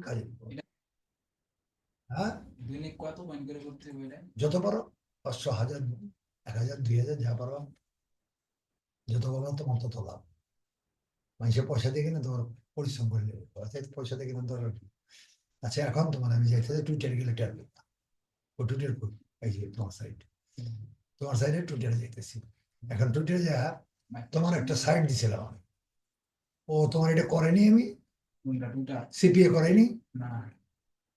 কাজে দিব। হ্যাঁ, দৈনিক কত পয়েন্ট করে করতে হবে এটা? যত পারো, 500, 1000, 1000, 2000, যা পারো, যত পারো তোমার তত লাভ। মানুষের পয়সা দিয়ে কিনে তোমার পরিশ্রম করে নেবে, পয়সা দিয়ে কিনে তোমার কি। আচ্ছা, এখন তোমার আমি যাইতে টুইটারে গেলে ট্যাব করতাম। ও টুইটার করি, এই যে তোমার সাইডে টুইটারে যাইতেছি। এখন টুইটারে যা তোমার একটা সাইট দিছিলাম আমি, ও তোমার এটা করেনি, আমি কোনটা টুটা? সিপিএ করেনি। না,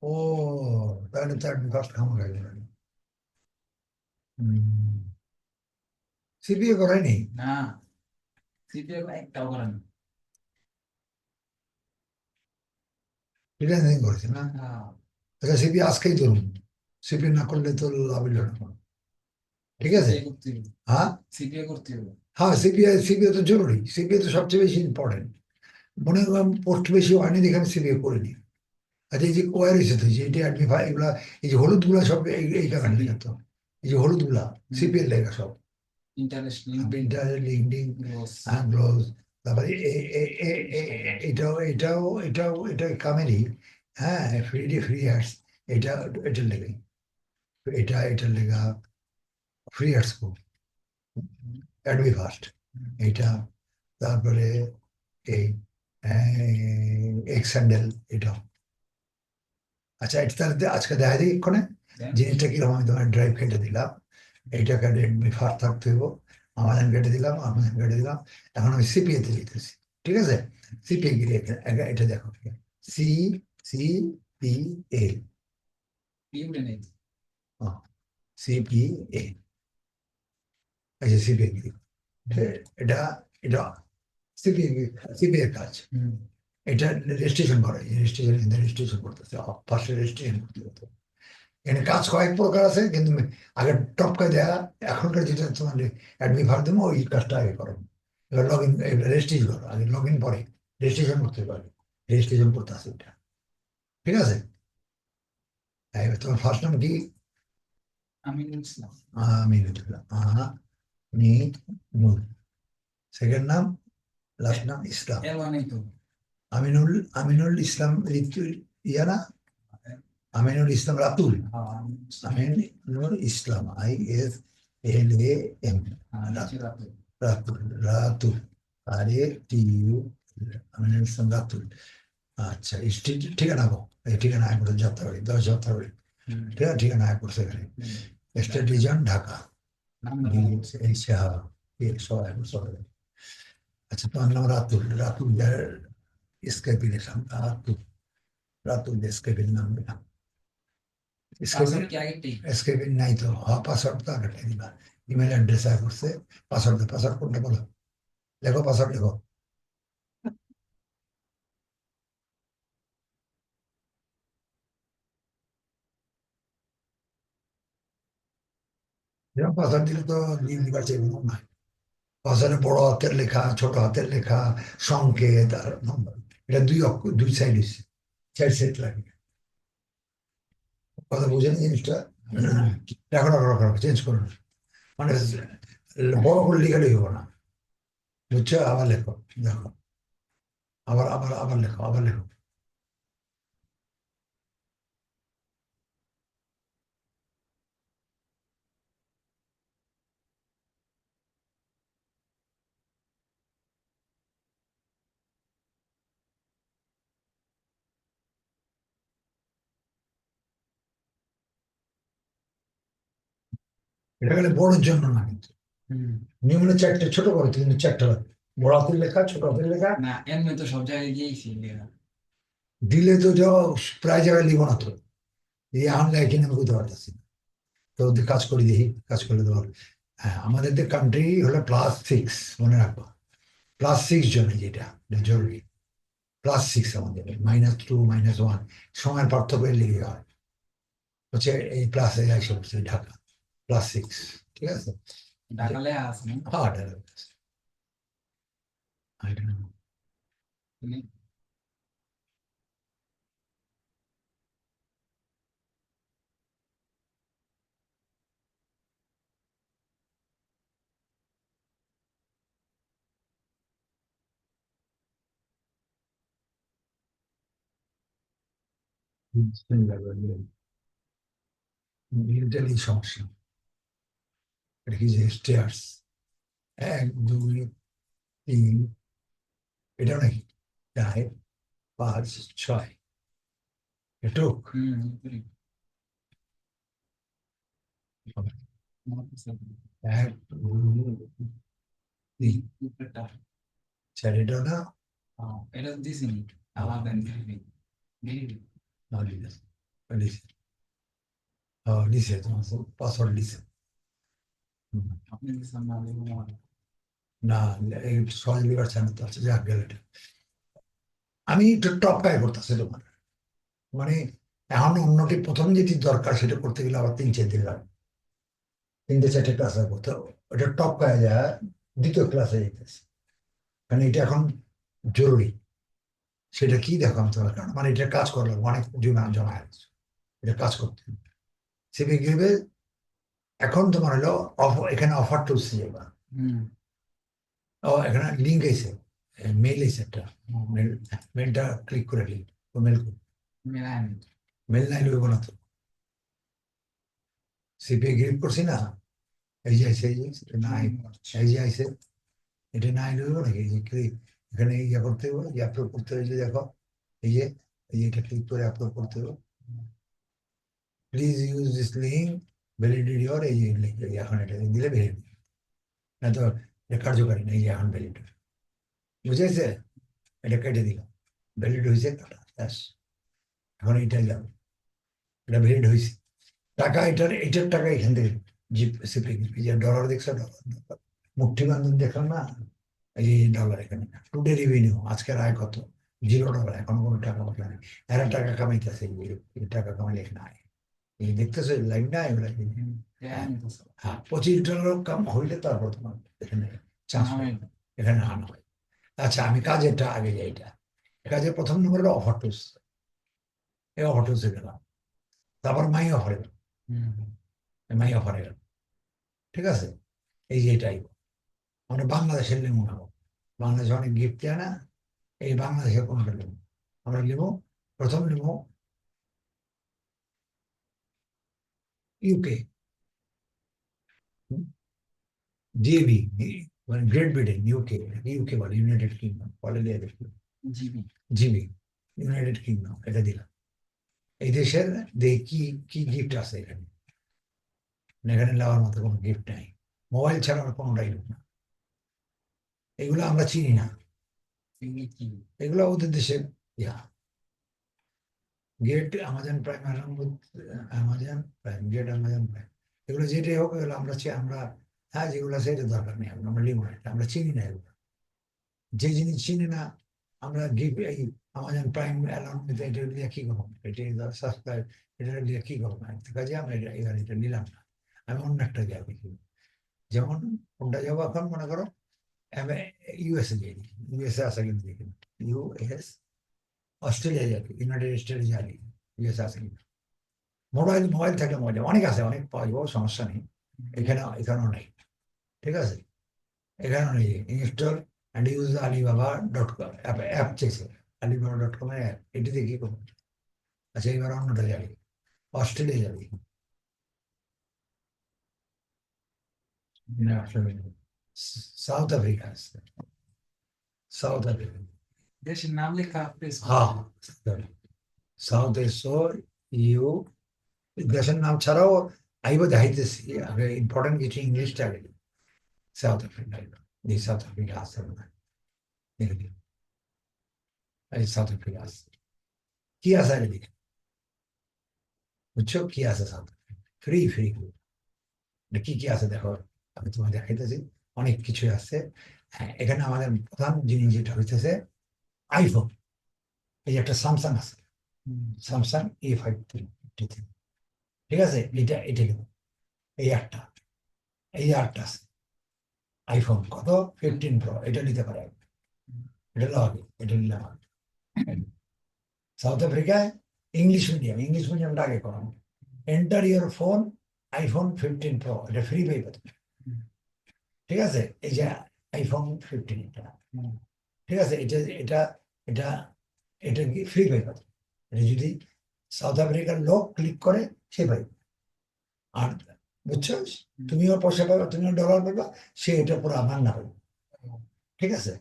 ও, তাহলে তো একদম ফার্স্ট খামো খাই গেল। সিপিএ করেনি। না, সিপিএ একটাও করেন না। ফ্রিল্যান্সিং করেছে না? হ্যাঁ, আচ্ছা, সিপিএ আজকেই ধরুন, সিপিএ না করলে তো লাভ হইল না। ঠিক আছে। সিপিএ করতে হবে। হ্যাঁ, সিপিএ করতে হবে। হ্যাঁ, সিপিএ সিপিএ তো জরুরি, সিপিএ তো সবচেয়ে বেশি ইম্পর্টেন্ট। মনে করলাম পোস্ট বেশি হয়নি দেখে আমি সিপিএ করিনি। আচ্ছা, এই যে কোয়ার হয়েছে তো, যে এটা অ্যাডমিফাই এগুলা, এই যে হলুদ গুলা সব এই কারণে লেখা তো, এই যে হলুদ গুলা সিপিএর লেখা সব। Interest linking, internet LinkedIn, gross, gloss, তারপরে এটা কামেরই। হ্যাঁ, ফ্রি অ্যাডস, এটা এটার লেগে, এটার লেগা ফ্রি অ্যাডস খুব অ্যাডমি ফার্স্ট এইটা। তারপরে এই এক্স হ্যান্ডেল এটা। আচ্ছা, এটা তাহলে আজকে দেখা দিই এক্ষণে জিনিসটা কিরকম। আমি তোমার ড্রাইভ কেটে দিলাম, এইটা কেটে এমনি ফার থাকতে হইব। আমাজন কেটে দিলাম, আমাজন কেটে দিলাম। এখন আমি সিপিএ তে যেতেছি। ঠিক আছে, সিপিএ গিয়ে এটা দেখো, সি সি পি এল, পিউরে নেই। সিপিএ, এই যে সিপিএ গিয়ে এটা এটা সিপিএ, সিপিএ কাজ। এটা রেজিস্ট্রেশন করে, রেজিস্ট্রেশন রেজিস্ট্রেশন করতেছে, ফার্স্টে রেজিস্ট্রেশন করতে হতো। এখানে কাজ কয়েক প্রকার আছে, কিন্তু আগে টপকায় দেয়া, এখনকার যেটা তোমার অ্যাডমি ভার দেবো, ওই কাজটা আগে করো। এবার লগ ইন, রেজিস্ট্রেশন করো আগে, লগ ইন পরে রেজিস্ট্রেশন করতে পারবে। রেজিস্ট্রেশন করতে আছে এটা। ঠিক আছে। হ্যাঁ, এবার তোমার ফার্স্ট নাম কি? আমিনুল ইসলাম। আমিনুল্লাহ, আমিনুল। সেকেন্ড নাম, লাস্ট নাম ইসলাম। এর মানে তো আমিনুল, আমিনুল ইসলাম ঋতু, ইয়া না, আমিনুল ইসলাম রাতুল। Aminul Islam, ISLAM, Ratul, Ratul, RATU, Aminul Islam Ratul. আচ্ছা, স্ট্রিট ঠিকানা গো, এই ঠিকানা আয়পুর যাত্রাবাড়ি, 10 যাত্রাবাড়ি। ঠিক আছে, ঠিকানা আয়পুর সেখানে, স্টেট রিজন ঢাকা। এই সব আয়পুর সবাই। আচ্ছা, তোমার নাম রাতুল, রাতুল স্কেপি দিলাম, রাতুল, রাতুল স্কেপির নাম দিলাম। পাসওয়ার্ড কি আগেরটাই? স্কেপিং নাই তো, হ্যাঁ, পাসওয়ার্ড তো আগে দিবা। ইমেল অ্যাড্রেস আয় করছে, পাসওয়ার্ড, পাসওয়ার্ড কোনটা বলো, লেখো পাসওয়ার্ড লেখো। যেমন পাসওয়ার্ড দিলে তো নিয়ে দিবার চাইবে না। পাসওয়ার্ডে বড় হাতের লেখা, ছোট হাতের লেখা, সংকেত আর নম্বর, এটা দুই অক্ষর, দুই সাইড হচ্ছে, চার সেট লাগে। কথা বুঝেন জিনিসটা? রাখো রাখো রাখো, চেঞ্জ করুন। মানে বড় করে লিখালেই হবো না, বুঝছো? আবার লেখো, দেখো, আবার আবার আবার লেখো, আবার লেখো। এটা গেলে বড়োর জন্য না কিন্তু, নিয়মে চারটে ছোট করো, কিন্তু চারটে লাগবে। বড় হাতের লেখা, ছোট হাতের লেখা না, এমনি তো সব জায়গায় গিয়েছি লেখা। দিলে তো যাও, প্রায় জায়গায় লিখো না তো, এই আনলে কিনে আমি বুঝতে পারতেছি না। তো ওদের কাজ করি, দেখি কাজ করলে তোমার। হ্যাঁ, আমাদের কান্ট্রি হলো +6, মনে রাখবো, +6 জনে, যেটা এটা জরুরি। +6 আমাদের, -2, -1 সময়ের পার্থক্য লিখে হয়, হচ্ছে এই প্লাসে এসে পড়ছে ঢাকা, +6। ঠিক আছে। ঢাকালে আছে না? হ্যাঁ, ঢাকা। I don't know. মানে মেন্টালি সমস্যা, এটা কি যে স্টেয়ার্স 1 2 3, এটা নাকি 4 5 6 এটুক উপরে। 1 2 3 উপরেরটা। 4, এটা না এটা তো দিছিনি। আবার দেন দিবি। লিখে লিখে তোমার পাসওয়ার্ড লিখে আপনি দিছেন না আমি বললাম না। না, এই সহজ লিভার চ্যানেল তো আছে, যাক গেল এটা। আমি একটু টপকায় করতেছি তোমার, মানে এখন অন্যটি প্রথম যেটি দরকার সেটা করতে গেলে আবার 3 4 দিন লাগে, 3 4 ক্লাসে করতে হবে। ওটা টপকায় যায়, দ্বিতীয় ক্লাসে যেতেছে, কারণ এটা এখন জরুরি। সেটা কি দেখো আমি তোমার, কারণ মানে এটা কাজ করলাম, অনেক জমা জমা আছে, এটা কাজ করতে হবে। সিবি গেবে এখন তোমার হলো এখানে অফার টুলস যাবা, হুম। ও এখানে লিঙ্ক এসে, মেল এসে একটা, মেলটা ক্লিক করে লিঙ্ক, মেল মেলায় মেল নাই লইব না তো, সিপিএ গ্রিপ করছি না, এই যে আইসে, এই যে এটা নাই, এই যে আইসে, এটা নাই লইব নাকি, এই যে ক্লিক এখানে ইয়ে করতে হবে, ইয়ে আপলোড করতে হবে, এই যে দেখো, এই যে এটা ক্লিক করে আপলোড করতে হবে, please use this link validity your, এই যে লিঙ্ক এখন এটা দিলে ভ্যালিড, না তো এটা কার্যকারী না, এই যে এখন ভ্যালিড বুঝেছে, এটা কেটে দিলাম, ভ্যালিড হয়েছে কাটা ব্যাস, এখন এইটাই যাবে, এটা ভ্যালিড হয়েছে, টাকা এটার টাকা এখান থেকে জিপ সিপে যে ডলার দেখছো, ডলার মুঠি বান্ধব দেখলাম না, এই ডলার এখানে টুডে রেভিনিউ, আজকের আয় কত, $0, এখন কোনো টাকা পয়সা নেই, এরা টাকা কামাইতেছে, এই টাকা কামাইলে এখানে আয়, এই দেখতেছো লাইন না এগুলা, হ্যাঁ $25 কাম হইলে তারপর তোমার এখানে চান্স পাবে, এখানে আনা হয়। আচ্ছা আমি কাজেরটা আগে যাই, এটা কাজের প্রথম নম্বর হলো অফার টুলস, এই অফার টুলসে গেলাম, তারপর মাই অফারে গেলাম, মাই অফারে গেলাম, ঠিক আছে, এই যে এটাই আমরা বাংলাদেশের লেবু নেবো, বাংলাদেশে অনেক গিফট দেয় না, এই বাংলাদেশের কোনোটা লেবু আমরা নেবো, প্রথম নেবো ইউকে, জিবি, মানে গ্রেট ব্রিটেন, ইউকে, ইউকে বলে ইউনাইটেড কিংডম বলে, জিবি। জিবি ইউনাইটেড কিংডম, এটা দিলাম। এই দেশের কি কি গিফট আছে এখানে, এখানে নেওয়ার মতো কোনো গিফট নাই, মোবাইল ছাড়া আর কোনোটাই না, এগুলো আমরা চিনি না, এগুলো ওদের দেশের yeah, get Amazon Prime, Amazon Prime, get Amazon Prime, এগুলো যেটাই হোক, এগুলো আমরা আমরা হ্যাঁ যেগুলো আছে এটা দরকার নেই, আমরা লিখবো না, আমরা চিনি না এগুলো, যে জিনিস চিনি না আমরা এই আমাজন প্রাইম অ্যালাউন্স নিতে, এটা দিয়ে কি করবো, এটা সাবস্ক্রাইব, এটা দিয়ে কি করবো, কাজে আমরা এটা নিলাম না, আমি অন্য একটা যাবো, যেমন কোনটা যাবো এখন মনে করো ইউএসএ যাই, ইউএসএ আসা কিন্তু দেখি, ইউএস, অস্ট্রেলিয়া যাবে, ইউনাইটেড স্টেটস যাবে, ইউএসএ আসা কিন্তু, মোবাইল মোবাইল থাকলে মোবাইল অনেক আছে, অনেক পাওয়া যাবো, সমস্যা নেই, এখানেও নেই, ঠিক আছে, এখানেও নেই, install and use alibaba.com app চেয়েছে, alibaba.com এর অ্যাপ, এটিতে কি করবো, আচ্ছা এবার অন্যটা যাবে, অস্ট্রেলিয়া যাবে, সাউথ আফ্রিকা আছে, সাউথ আফ্রিকা, দেশের নাম লেখা হ্যাঁ সাউথ এসো, ইউ দেশের নাম ছাড়াও আইব দেখাইতেছি, আগে ইম্পর্টেন্ট কিছু ইংলিশটা আগে সাউথ আফ্রিকা, এই সাউথ আফ্রিকা আছে না, এই সাউথ আফ্রিকা আছে, কি আছে আগে দেখি, বুঝছো কি আছে সাউথ আফ্রিকা, ফ্রি ফ্রি, কি কি আছে দেখো, আমি তোমার দেখাইতেছি, অনেক কিছু আছে, হ্যাঁ এখানে আমাদের প্রধান জিনিস যেটা হইতেছে আইফোন, এই যে একটা স্যামসাং আছে, স্যামসাং A53, ঠিক আছে, এটা এই একটা, এই আটটা আছে, আইফোন কত 15 প্রো, এটা নিতে পারে, এটা লাগে, এটা নিলাম আমি। সাউথ আফ্রিকায় ইংলিশ মিডিয়ামটা আগে করাম, enter your phone iPhone 15 Pro, এটা ফ্রি পাইবে তুমি, ঠিক আছে, এই যে iPhone 15, এটা ঠিক আছে, এটা এটা এটা এটা ফ্রি পাইবে, এটা যদি সাউথ আফ্রিকার লোক ক্লিক করে সে পাইবে। আর বুঝছো, তুমিও পয়সা পাবে, তুমিও ডলার পাবা, সে এটা পুরো আমার না পাবে। ঠিক আছে,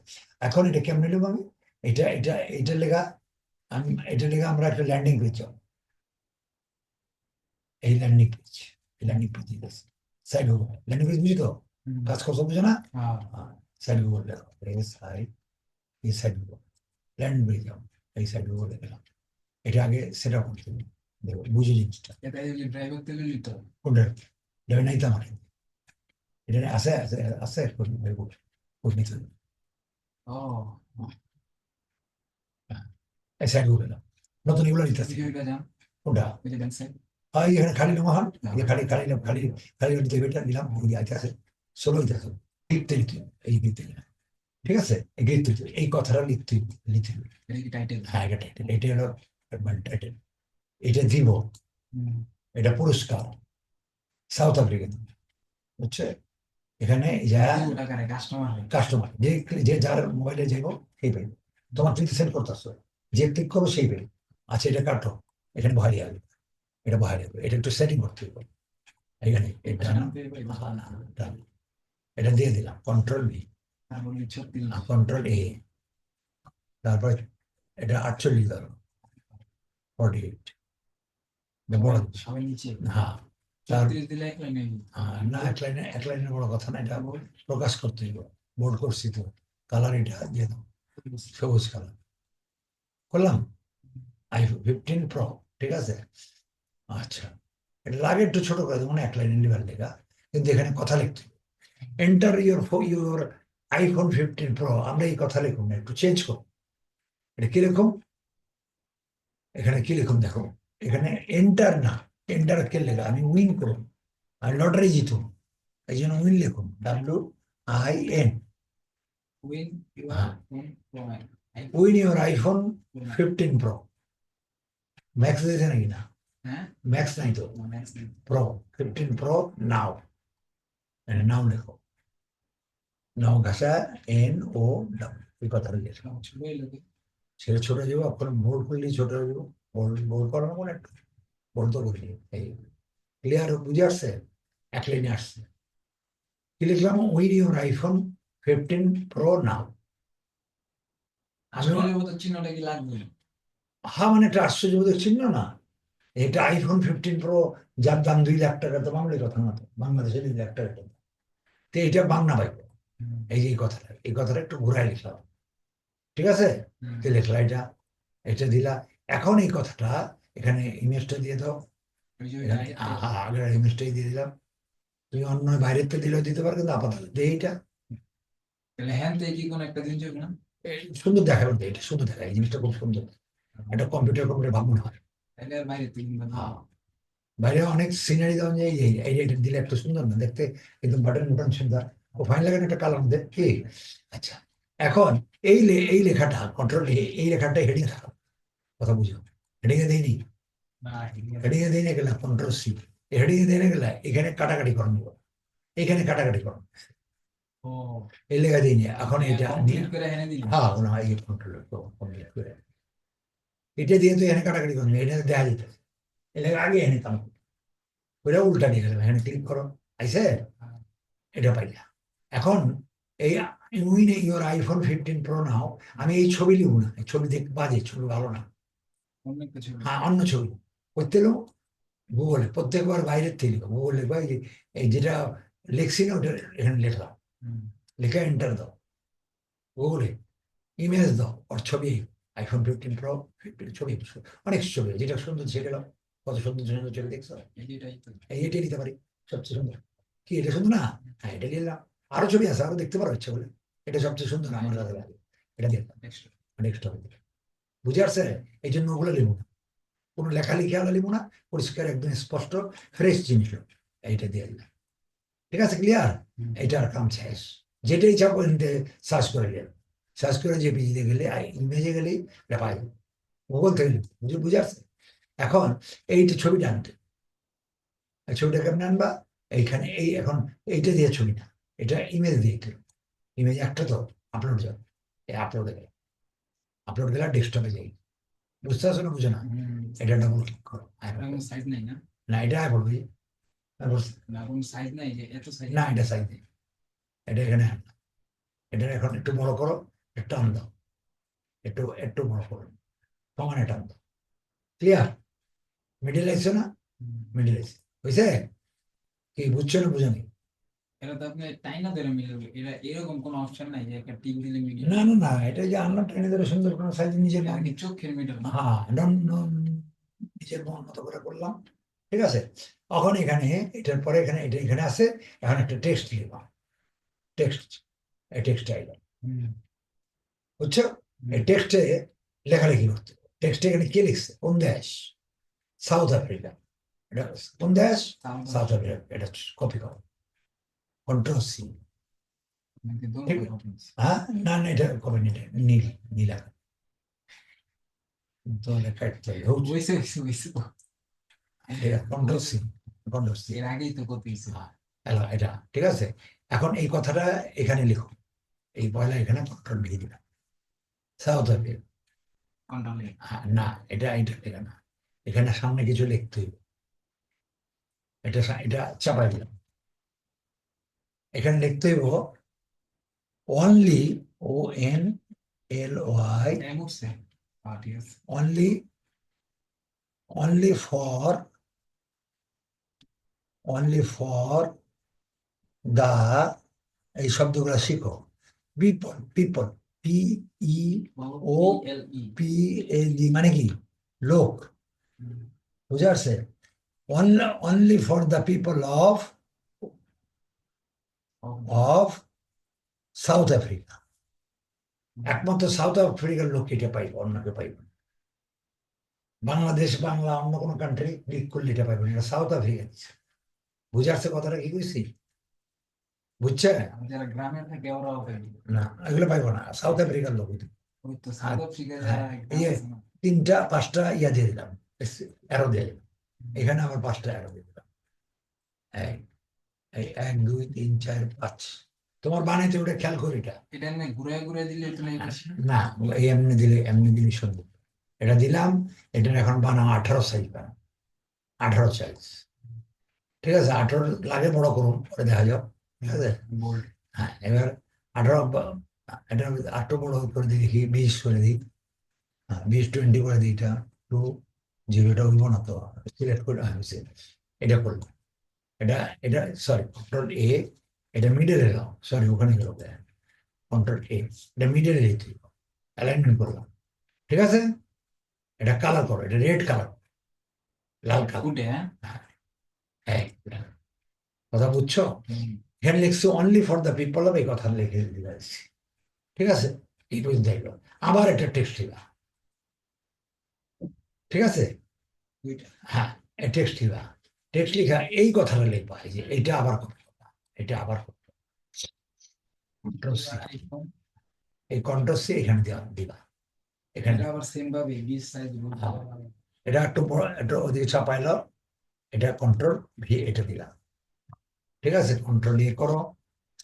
এখন এটা কেমনে নেবো আমি? এটা লেখা, আমরা একটা ল্যান্ডিং পেজ, এই ল্যান্ডিং পেজ, ঠিক আছে, সাইড হবে ল্যান্ডিং পেজ, বুঝি তো কাজ করছো, বুঝো না? সাইড গুগল লেখো, এই সাইড গুগল ল্যান্ডিং পেজ যাও, এই সাইড গুগল লেখলাম। এটা আগে সেট আপ করতে হবে, দেখো বুঝে জিনিসটা ড্রাইভার তেলে নিত কোনটা যাবে নাই তো আমার এটা আছে আছে আছে নিতে হবে। ও এই সাইড গুগল নতুন এগুলো নিতে আছে ভিডিওটা যান কোনটা ওই যে ব্যাক সাইড এখানে খালি মহান খালি এটা নিলাম, আছে ষোলো আছে লিখতে লিখতে এই লিখতে, ঠিক আছে, এই কথাটা লিখতে লিখতে হবে। এটা কি টাইটেল? হ্যাঁ, এটা টাইটেল, এটা হলো টাইটেল, এটা দিব, এটা পুরস্কার সাউথ আফ্রিকা, বুঝছে? এখানে যা কাস্টমার যে যার মোবাইলে যাইব সেই পাইব, তোমার তুমি সেন্ড করতেছো, যে ক্লিক করবো সেই পাইব। আচ্ছা, এটা কাটো, এখানে বাইরে আসবে, এটা বাইরে আসবে, এটা একটু সেটিং করতে হবে এখানে, এটা এটা দিয়ে দিলাম কন্ট্রোল বি, কন্ট্রোল এ, তারপর এটা 48 ধরো, 48 বড়, সবাই নিচে হ্যাঁ, দিলে এক লাইনে না এক লাইনের বড় কথা না, এটা প্রকাশ করতে হইব, বোর্ড করছি তো, কালার এটা দিয়ে দাও, সবুজ কালার করলাম, i15 Pro, ঠিক আছে। আচ্ছা, এটা লাগে একটু ছোট করে দেবো, এক লাইনের নিবার লেখা, কিন্তু এখানে কথা লিখতে এন্টার ইউর iPhone 15 Pro, আমরা এই কথা লিখুন না, একটু চেঞ্জ করুন। এটা কি লিখুন, এখানে কি লিখুন দেখো, এখানে এন্টার না, এন্টার কে লেখা, আমি উইন করুন, আমি লটারি জিতুন, এই জন্য উইন লিখুন, WIN, win win your iPhone 15 Pro, max দিয়েছে নাকি না? হ্যাঁ, ম্যাক্স নাই তো, প্রো 15 Pro নাও, নাও লেখো, নাও ঘাসা NO, এই কথাটা লেখো, সেটা ছোট যাবো, আপনার বোল্ড করলেই ছোট হয়ে যাবো, বোল্ড করানো মানে একটু বোল্ড তো করি, এই ক্লিয়ার বুঝে আসছে, এক লাইনে আসছে। কি লিখলাম, উইন ইউর iPhone 15 Pro নাও, চিহ্নটা কি লাগবে? হ্যাঁ, মানে একটা আশ্চর্যবোধক চিহ্ন না, এটা iPhone 15 Pro, যার দাম 2 লাখ টাকা, তো বাংলার কথা না, তো বাংলাদেশে 2 লাখ টাকা, তো এটা বাংলা পাইব, এই যে এই কথাটা একটু ঘুরাই লিখলাম, ঠিক আছে, কি লিখলা এটা দিলা, এখন এই কথাটা এখানে ইমেজটা দিয়ে দাও, আগের ইমেজটাই দিয়ে দিলাম, তুমি অন্য বাইরের তো দিলেও দিতে পারো, কিন্তু আপাতত দিয়ে এইটা হ্যাঁ, কি কোন একটা জিনিস হবে না, সুন্দর দেখাবে, এটা সুন্দর দেখা, এই জিনিসটা খুব সুন্দর, একটা কম্পিউটার ভাব মনে হয়। হ্যাঁ, বাইরে অনেক সিনারি দেওয়া যায়, এই দিলে একটু সুন্দর না দেখতে, একদম বাটন বাটন সুন্দর, ও ফাইন লাগানো একটা কালার মধ্যে কি। আচ্ছা, এখন এই লেখাটা কন্ট্রোল, এই লেখাটা হেডিং থাকা, কথা বুঝো, হেডিং এ দিইনি, হেডিং এ দিই গেলে কন্ট্রোল সি, হেডিং এ দিয়ে গেলে এখানে কাটাকাটি করো, এখানে কাটাকাটি করো, এই লেখা দিইনি, এখন এটা হ্যাঁ এই কন্ট্রোল কমপ্লিট করে এটা দিয়ে তো এখানে কাটাকাটি করো, এটা দেখা যেতে, এই লেখা আগে এনে কাম, ওইটা উল্টা নিয়ে গেলাম, এখানে ক্লিক করো, আইসে এটা পাইলা। এখন এই উইন ইউর iPhone 15 Pro নাও, আমি এই ছবি লিখব না, এই ছবি দেখ বাজে, ছবি ভালো না, হ্যাঁ অন্য ছবি করতে লো, গুগলে প্রত্যেকবার বাইরের থেকে লিখো, গুগল লিখবো, এই যেটা লিখছি না ওটা এখানে লিখলাম, লিখে এন্টার দাও, গুগলে ইমেজ দাও, ওর ছবি iPhone 15 Pro 15 ছবি, অনেক ছবি, যেটা সুন্দর সেটা দাও, কত সুন্দর সুন্দর ছবি দেখছো, এইটাই নিতে পারি সবচেয়ে সুন্দর, কি এটা সুন্দর না? হ্যাঁ, এটা নিলাম, আরো ছবি আছে, আরো দেখতে পারো ইচ্ছে বলে, এটা সবচেয়ে সুন্দর আমার কাছে লাগে, এটা দেখলাম, নেক্সট হবে, বুঝে আসছে? এই জন্য ওগুলো লিখবো না, কোনো লেখালেখি আলো লিখবো না, পরিষ্কার একদম স্পষ্ট ফ্রেশ জিনিস, এইটা দিয়ে দিলাম, ঠিক আছে, ক্লিয়ার? এইটার কাম শেষ, যেটাই চাপ সার্চ করে গেল, সার্চ করে যে পেজে গেলে ইমেজে গেলেই এটা পাই, গুগল থেকে বুঝে আসছে? এখন এইটা ছবিটা আনতে, ছবিটা কেমন আনবা, এইখানে এই এখন এইটা দিয়ে ছবি না, এটা ইমেজ দিয়ে দিল, ইমেজ একটা তো আপলোড যাবে, এই আপলোডে গেলে, আপলোড গেলে ডেস্কটপে যাই, বুঝতে পারছো না? বুঝো না? এটা ডাবল ক্লিক করো এটা কোনো সাইজ নাই না? না এটা বলবি না কোনো সাইজ নাই যে এত সাইজ? না এটা সাইজ নেই, এটা এখানে আন। এটা এখন একটু বড় করো, একটু টান দাও, একটু একটু বড় করো, সমানে টান দাও। ক্লিয়ার? মিডিল আইসো না? মিডিল আইসে বুঝছে? কি বুঝছো না বুঝো নি? এটা তো আপনি টাইনা ধরে মিলাবে, এটা এরকম কোনো অপশন নাই যে একটা টিক দিলে মিডিল। না না না, এটা যে আন্না টেনে ধরে সুন্দর কোনো সাইজ নিজের মন, কি চোখের মিডল না? হ্যাঁ নিজের মন মতো করে করলাম। ঠিক আছে, এখন এখানে এটার পরে এখানে এটা এখানে আছে, এখন একটা টেক্সট লিখবা, টেক্সট, এই টেক্সট আইলো, বুঝছো? এই টেক্সটে লেখালেখি করতে, টেক্সটে এখানে কে লিখছে, কোন দেশ? South Africa. এটা কোন দেশ? South Africa. এটা কপি করো, কন্ট্রোল সি। ঠিক। হ্যাঁ না না, এটা কপি নিতে নীল, নীল আকার তো কাটতে হবে। হইছে হইছে হইছে। Control C, control C. এর আগেই তো কপি হইছে। হ্যালো, এটা ঠিক আছে। এখন এই কথাটা এখানে লিখো, এই পয়লা এখানে কন্ট্রোল লিখে দিলাম, সাউথ আফ্রিকা। কন্ট্রোল এ। না এটা এটা লেখা না, এখানে সামনে কিছু লিখতে হবে, এটা এটা চাপাই দিলাম। এখানে লিখতে হইব only, O N L Y, time উঠছে। ঠিক আছে। Only, only for, only for the, এই শব্দগুলো শিখো। People, people, P E O L E. P L E মানে কি? লোক, বুঝে আসছে? Only for the people of, of South Africa. একমাত্র সাউথ আফ্রিকার লোক এটা পাইব, অন্যকে পাইব না। বাংলাদেশ, বাংলা, অন্য কোনো কান্ট্রি ক্লিক করলে এটা পাইব না, এটা সাউথ আফ্রিকা দিচ্ছে। বুঝে আসছে কথাটা কি কইছি? বুঝছে? যারা গ্রামে থাকে ওরাও পাইবে না, এগুলো পাইব না, সাউথ আফ্রিকার লোক এটা। ওই তো সাউথ আফ্রিকা হ্যাঁ, যারা এই যে গ্রামে আছে না। তিনটা পাঁচটা ইয়া দিয়ে দিলাম, অ্যারো দিয়ে দিলাম, এখানে আবার পাঁচটা অ্যারো দিয়ে দিলাম। এই এই 1 2 3 4 5, তোমার বানাইতে ওটা খেয়াল করি এটা। এটা এমনি ঘুরে ঘুরে দিলে তো নাই পারছি না, এই এমনি দিলে, এমনি দিলে সুন্দর। এটা দিলাম, এটার এখন বানাও 18 সাইজ বানাও, 18 সাইজ। ঠিক আছে, 18 লাগে বড় করুন, পরে দেখা যাও। ঠিক আছে, বোল্ড। হ্যাঁ এবার 18, এটা 18 বড় করে দিই, দেখি 20 করে দিই, হ্যাঁ 20 20 করে দিই, এটা 2 0, এটা হইব না তো, সিলেক্ট করে এটা করলাম। এটা এটা সরি, কন্ট্রোল এ, এটা মিডলে দাও, সরি ওখানে গেল, কন্ট্রোল এ, এটা মিডলে দিতে অ্যালাইনমেন্ট করলাম। ঠিক আছে, এটা কালার করো, এটা রেড কালার, লাল কালার। উঠে হ্যাঁ, কথা বুঝছো? এখানে লিখছো only for the people of, এই কথা লিখে দিয়েছি। ঠিক আছে, এই পর্যন্ত দেখলো। আবার একটা টেক্সট লিখা, ঠিক আছে, হ্যাঁ টেক্সট লিখা, টেক্সট লিখা এই কথাটা লিখবা, এই যে এইটা আবার কপি করবা, এটা আবার কপি করবা। এই কন্ট্রোল সি এখানে দিবা, এখানে আবার সেম ভাবে 20 সাইজ এটা একটু বড়, একটু ওদিকে চাপাইলো, এটা কন্ট্রোল ভি, এটা দিলাম। ঠিক আছে, কন্ট্রোল ইয়ে করো,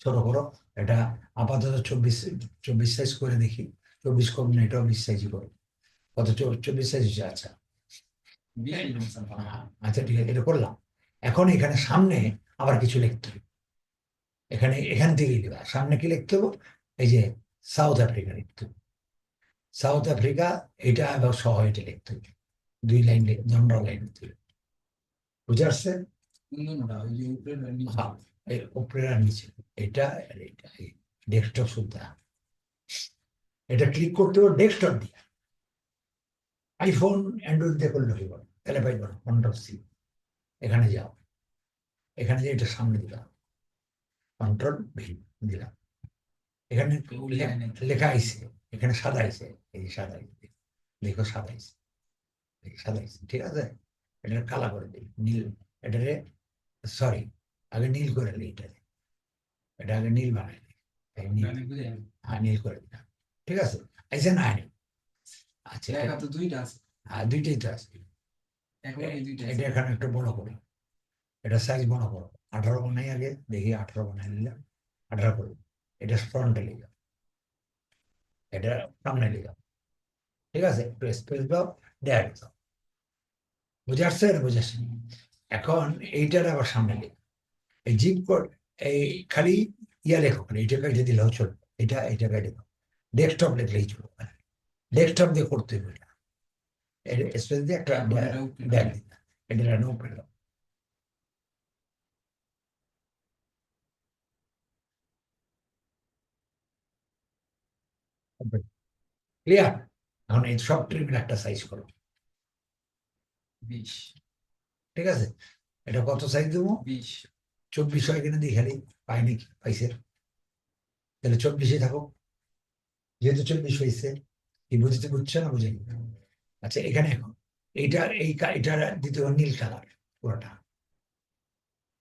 ছোট করো, এটা আপাতত 24 সাইজ করে দেখি, 24 করবো না, এটাও 20 সাইজই করো। কত? 24 সাইজ হচ্ছে, আচ্ছা আচ্ছা ঠিক আছে, এটা করলাম। এখন এখানে সামনে আবার কিছু লিখতে হবে, এখানে এখান থেকে লিখবা, সামনে কি লিখতে হবে? এই যে সাউথ আফ্রিকা লিখতে হবে, সাউথ আফ্রিকা, এটা আবার সহ এটা লিখতে হবে, 2 লাইন জনরাল লাইন লিখতে হবে। বুঝে আসছে? হ্যাঁ, এই উপরে আর নিচে, এটা আর এটা, ডেস্কটপ সুদ্ধা, এটা ক্লিক করতে হবে ডেস্কটপ দিয়ে। আইফোন অ্যান্ড্রয়েড দিয়ে করলে হইব না, তাহলে পাইব না। কন্ট্রোল সি, এখানে যাও, এখানে যে এটা সামনে দিলাম, কন্ট্রোল ভি দিলাম, এখানে লেখা আইছে, এখানে সাদা আইছে, এই যে সাদা আইছে, লেখো সাদা আইছে, সাদা আইছে। ঠিক আছে, এটা কালা করে দিই, নীল, এটারে সরি আগে নীল করে দিই, এটা আগে নীল বানাই দিই, হ্যাঁ নীল করে দিলাম। ঠিক আছে, আইসে না? আচ্ছা, তো দুইটা আছে, হ্যাঁ দুইটাই তো আছে। এটা এখানে একটু বড় করি, এটা সাইজ বড় করো, 18 বানাই আগে, দেখি 18 বানাই নিলাম, 18 করবো, এটা ফ্রন্টে লিখা, এটা সামনে লিখা। ঠিক আছে, একটু স্পেস দাও, দেখা গেছে। বুঝে আসছে না? বুঝে আসছে? এখন এইটার আবার সামনে লেখো এই জিপ কোড, এই খালি ইয়া লেখো, খালি এইটা কাটে দিলেও চলবে, এটা কাটে দাও, ডেস্কটপ লিখলেই চলবে, ডেস্কটপ দিয়ে করতে হবে এটা, স্পেস দিয়ে একটা তারপর এটা উপরে ড্যাগ দিতে, এটা রান উপরে দাও। ক্লিয়ার? এখন এই সব ট্রিপের একটা সাইজ করো, 20 ঠিক আছে? এটা কত সাইজ দেবো? 20 24 হয় কিনা দেখি খালি, পাই নাকি, পাইছে, তাহলে 24-এ থাকো, যেহেতু 24 হয়েছে, কি বুঝতে বুঝছো না? বুঝে আচ্ছা, এখানে এখন এইটা এটা দিতে হবে নীল কালার, পুরোটা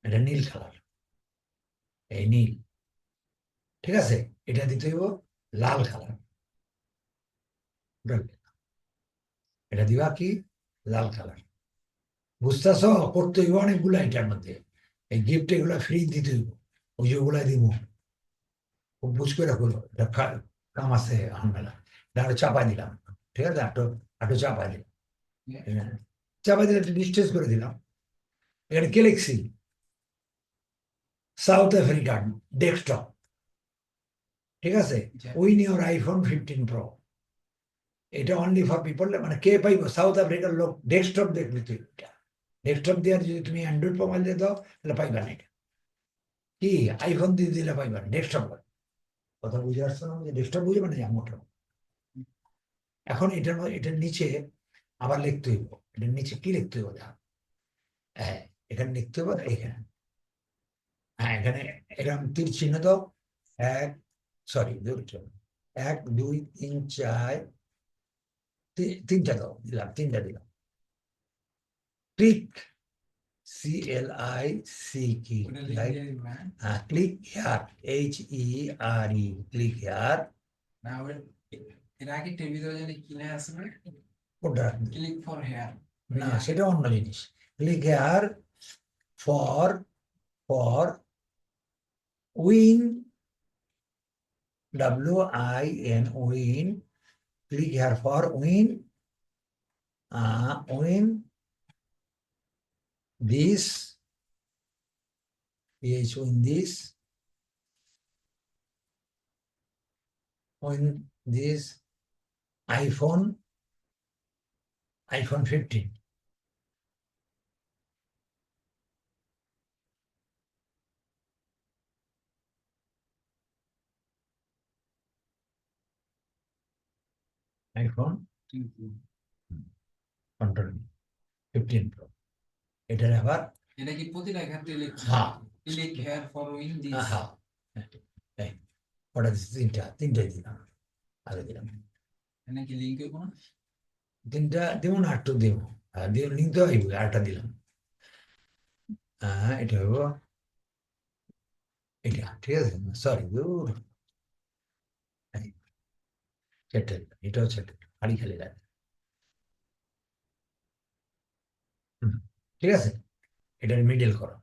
এটা নীল কালার, এই নীল, ঠিক আছে? এটা দিতে হইব লাল কালার, এটা দিবা কি লাল কালার, বুঝতেছ? করতে হইব অনেকগুলো এটার মধ্যে, এই গিফট এগুলো ফ্রি দিতে হইব, ওই যে ওগুলা দিব, খুব বুঝ করে রাখো, এটা কাম আছে আনবেলা, এটা আরো চাপাই দিলাম, ঠিক আছে? আটো আটো চাপাই দিলাম, এখানে চাপাই দিলে একটা ডিস্টেন্স করে দিলাম, এখানে কে লিখছি? সাউথ আফ্রিকান ডেস্কটপ, ঠিক আছে? উইন ইউর আইফোন 15 প্রো, এটা অনলি ফর পিপল, মানে কে পাইব? সাউথ আফ্রিকার লোক ডেস্কটপ দেখবি তুই, এটা ডেস্কটপ দিয়ে যদি তুমি অ্যান্ড্রয়েড মোবাইল দিয়ে দাও তাহলে পাইবা না, এটা কি আইফোন দিয়ে দিলে পাইবা না, ডেস্কটপ। কথা বুঝে আসছে না? ডেস্কটপ বুঝে মানে মোটর। এখন এটার নিচে আবার লিখতে হইব, এটার নিচে কি লিখতে হইব? হ্যাঁ, এখানে লিখতে হবে, এখানে, হ্যাঁ এখানে এরকম তীর চিহ্ন দাও, এক, সরি 1 2 3 4, তিনটা দাও, দিলাম, তিনটা দিলাম, ক্লিক, CLIC, ওটা লিখে লাইক, দিয়ে দিবা, হ্যাঁ? Click here, HERE, click here, না এর আগে টিভি ভিতরে জানি কি লেখা আছে না, ওটা ক্লিক ফর হেয়ার, না, সেটা অন্য জিনিস, click here for for win, WIN, win, click here for win, win this, win this, win this iPhone 15, iPhone control 15 Pro, এটার আবার এটা কি প্রতিটা ক্ষেত্রে লিখতে হ্যাঁ, click here for win this, হ্যাঁ, এই ওটা তিনটাই দিলাম, আগে দিলাম, এটা কি লিংক কোন তিনটা দেবো না, একটু দেবো, দিয়ে লিঙ্ক তো আইব, আরেকটা দিলাম, এটা হইব এটা, ঠিক আছে? সরি, দূর, সেটেল, এটাও সেটেল, খালি খালি লাগে, ঠিক আছে? এটার মিডল করো,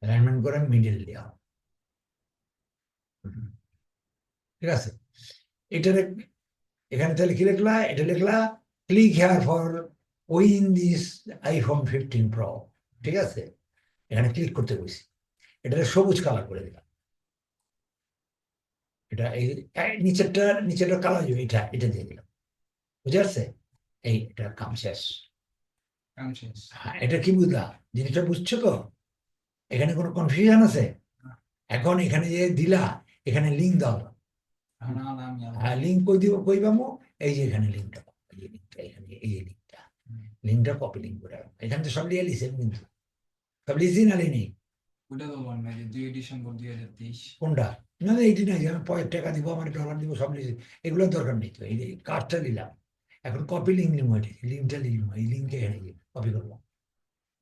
অ্যালাইনমেন্ট করে মিডল দেওয়া, ঠিক আছে? এটার এখানে তাহলে কি লিখলা? এটা লিখলা click here for win this iPhone 15 Pro, ঠিক আছে? এখানে ক্লিক করতে বলছি, এটা সবুজ কালার করে দিলাম, এটা এই নিচেরটা কালো হয়ে যাবে, এটা দিয়ে দিলাম, বুঝে আসছে? এটা কাম শেষ। কাম শেষ। হ্যাঁ, এটা কি বুঝলা? জিনিসটা বুঝছো তো? এখানে কোনো কনফিউশন আছে? এখন এখানে যে দিলা, এখানে লিঙ্ক দাও, হ্যাঁ লিঙ্ক কই দিব, কই পাবো? এই যে এখানে লিঙ্কটা পাবো, এই যে লিঙ্কটা, এখানে এই যে লিঙ্কটা কপি লিঙ্ক করে রাখবো, এখানে তো সব লিয়ে লিখছেন, কিন্তু সব লিখছি না লিনি? ওটা তো বল না যে 2 ডিসেম্বর 2023, কোনটা? না না, এইটি নাই যে আমি পরের টাকা দিব, আমার ডলার দিব, সব লিখছি, এগুলোর দরকার নেই তো, এই যে কার্ডটা দিলাম, এখন কপি লিঙ্ক নিবো, এটি লিঙ্কটা লিখবো, এই লিঙ্কে এখানে কপি করবো,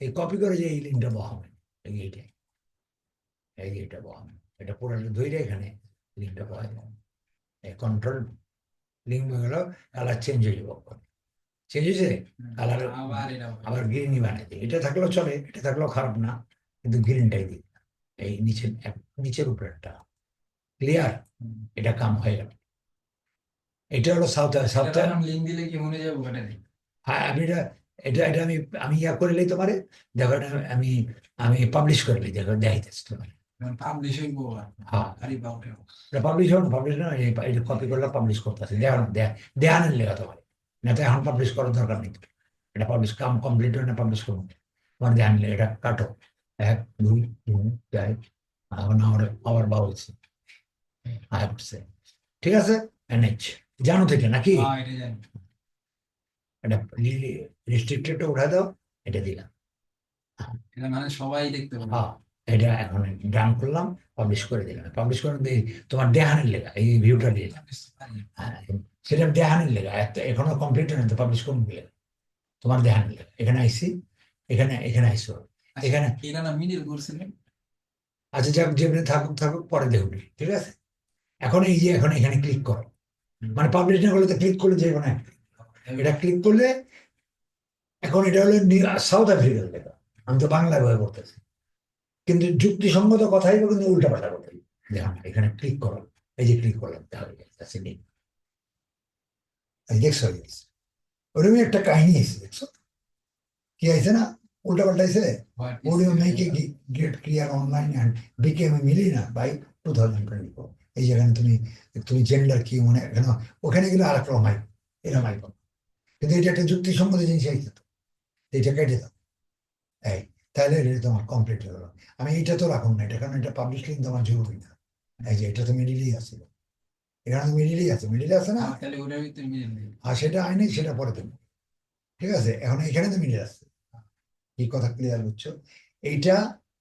এই কপি করে যে এই লিঙ্কটা বহাবে, এইটাই, এই যে এটা বহাবে, এটা পুরোটা ধরে এখানে লিঙ্কটা বহাই দেবো, কন্ট্রোল লিঙ্ক হয়ে গেল, কালার চেঞ্জ হয়ে যাবো, চেঞ্জ হয়েছে কালার, আবার গ্রিনই বানাই দিই, এটা থাকলেও চলে, এটা থাকলেও খারাপ না, কিন্তু গ্রিনটাই দিই, এই নিচের উপরেরটা, ক্লিয়ার? এটা কাম হয়ে গেল। এটা হলো সাউথ সাউথ। এটা এখন লিঙ্ক দিলে কি মনে যাবে ওটা নেই? হ্যাঁ আমি এটা এটা এটা আমি আমি ইয়া করলেই তোমারে দেখো, এটা আমি আমি পাবলিশ করলেই দেখো দেখাইতেছি তোমার। পাবলিশ হইব হ্যাঁ আরে বাপরে। এটা পাবলিশ হবে না, পাবলিশ না, এটা কপি করলে পাবলিশ করতেছে, দেখো না দেহানের লেখা তোমার, না তো এখন পাবলিশ করার দরকার নেই। এটা পাবলিশ কাম কমপ্লিট হয় না, পাবলিশ করবো তোমার দেহান লেখা, এটা কাটো 1 2 3 4। এখন আবার বাউলছে আসছে, ঠিক আছে। এনএইচ জানো তো এটা নাকি? হ্যাঁ এটা জানি। এটা রেস্ট্রিক্টেডটা উঠা দাও, এটা দিলাম। এটা মানে সবাই দেখতে পাবে। হ্যাঁ এটা এখন ডান করলাম, পাবলিশ করে দিলাম, পাবলিশ করে দিয়ে তোমার দেহানের লেখা এই ভিউটা দিয়ে দিলাম। হ্যাঁ সেটা দেহানের লেখা এখনো কমপ্লিট হয় না, পাবলিশ করুন দিলে তোমার দেহানের লেখা এখানে আইসি, এখানে এখানে আইসো, এখানে। এটা না মিডিল করছিলেন। আচ্ছা যাক, যেমনি থাকুক থাকুক, পরে দেখুন, ঠিক আছে। এখন এই যে এখন এখানে ক্লিক করো, মানে পাবলিশ না করলে তো ক্লিক করলে যে কোনো এটা ক্লিক করলে, এখন এটা হলো সাউথ আফ্রিকার লেখা, আমি তো বাংলায় বই করতেছি, কিন্তু যুক্তিসঙ্গত কথাই কিন্তু উল্টা পাল্টা কথা। দেখুন এখানে ক্লিক করো, এই যে ক্লিক করলাম, তাহলে দেখছো ওরকমই একটা কাহিনী আছে, দেখছো কি আছে না, উল্টা পাল্টা আছে। Audio make a get clear online and became a millionaire by 2024। এই যেখানে তুমি তুমি জেন্ডার কি মনে এখানে, ওখানে গেলে আর এক রকম হয়, এরকম হয়, কিন্তু এটা একটা যুক্তিসঙ্গত জিনিস আইছে তো, এটা কেটে দাও এই, তাহলে এটা তোমার কমপ্লিট হয়ে গেলো। আমি এটা তো রাখুন না, এটা কারণ এটা পাবলিশ লিঙ্ক তোমার জরুরি না। এই যে এটা তো মিডিলেই আছে, এখানে তো মিডিলেই আছে, মিডিলে আছে না, তাহলে ওটার ভিতরে মিডিল নেই। আর সেটা আইনি, সেটা পরে দেবো, ঠিক আছে। এখন এখানে তো মিডিল আছে, কি কথা ক্লিয়ার বুঝছো? এইটা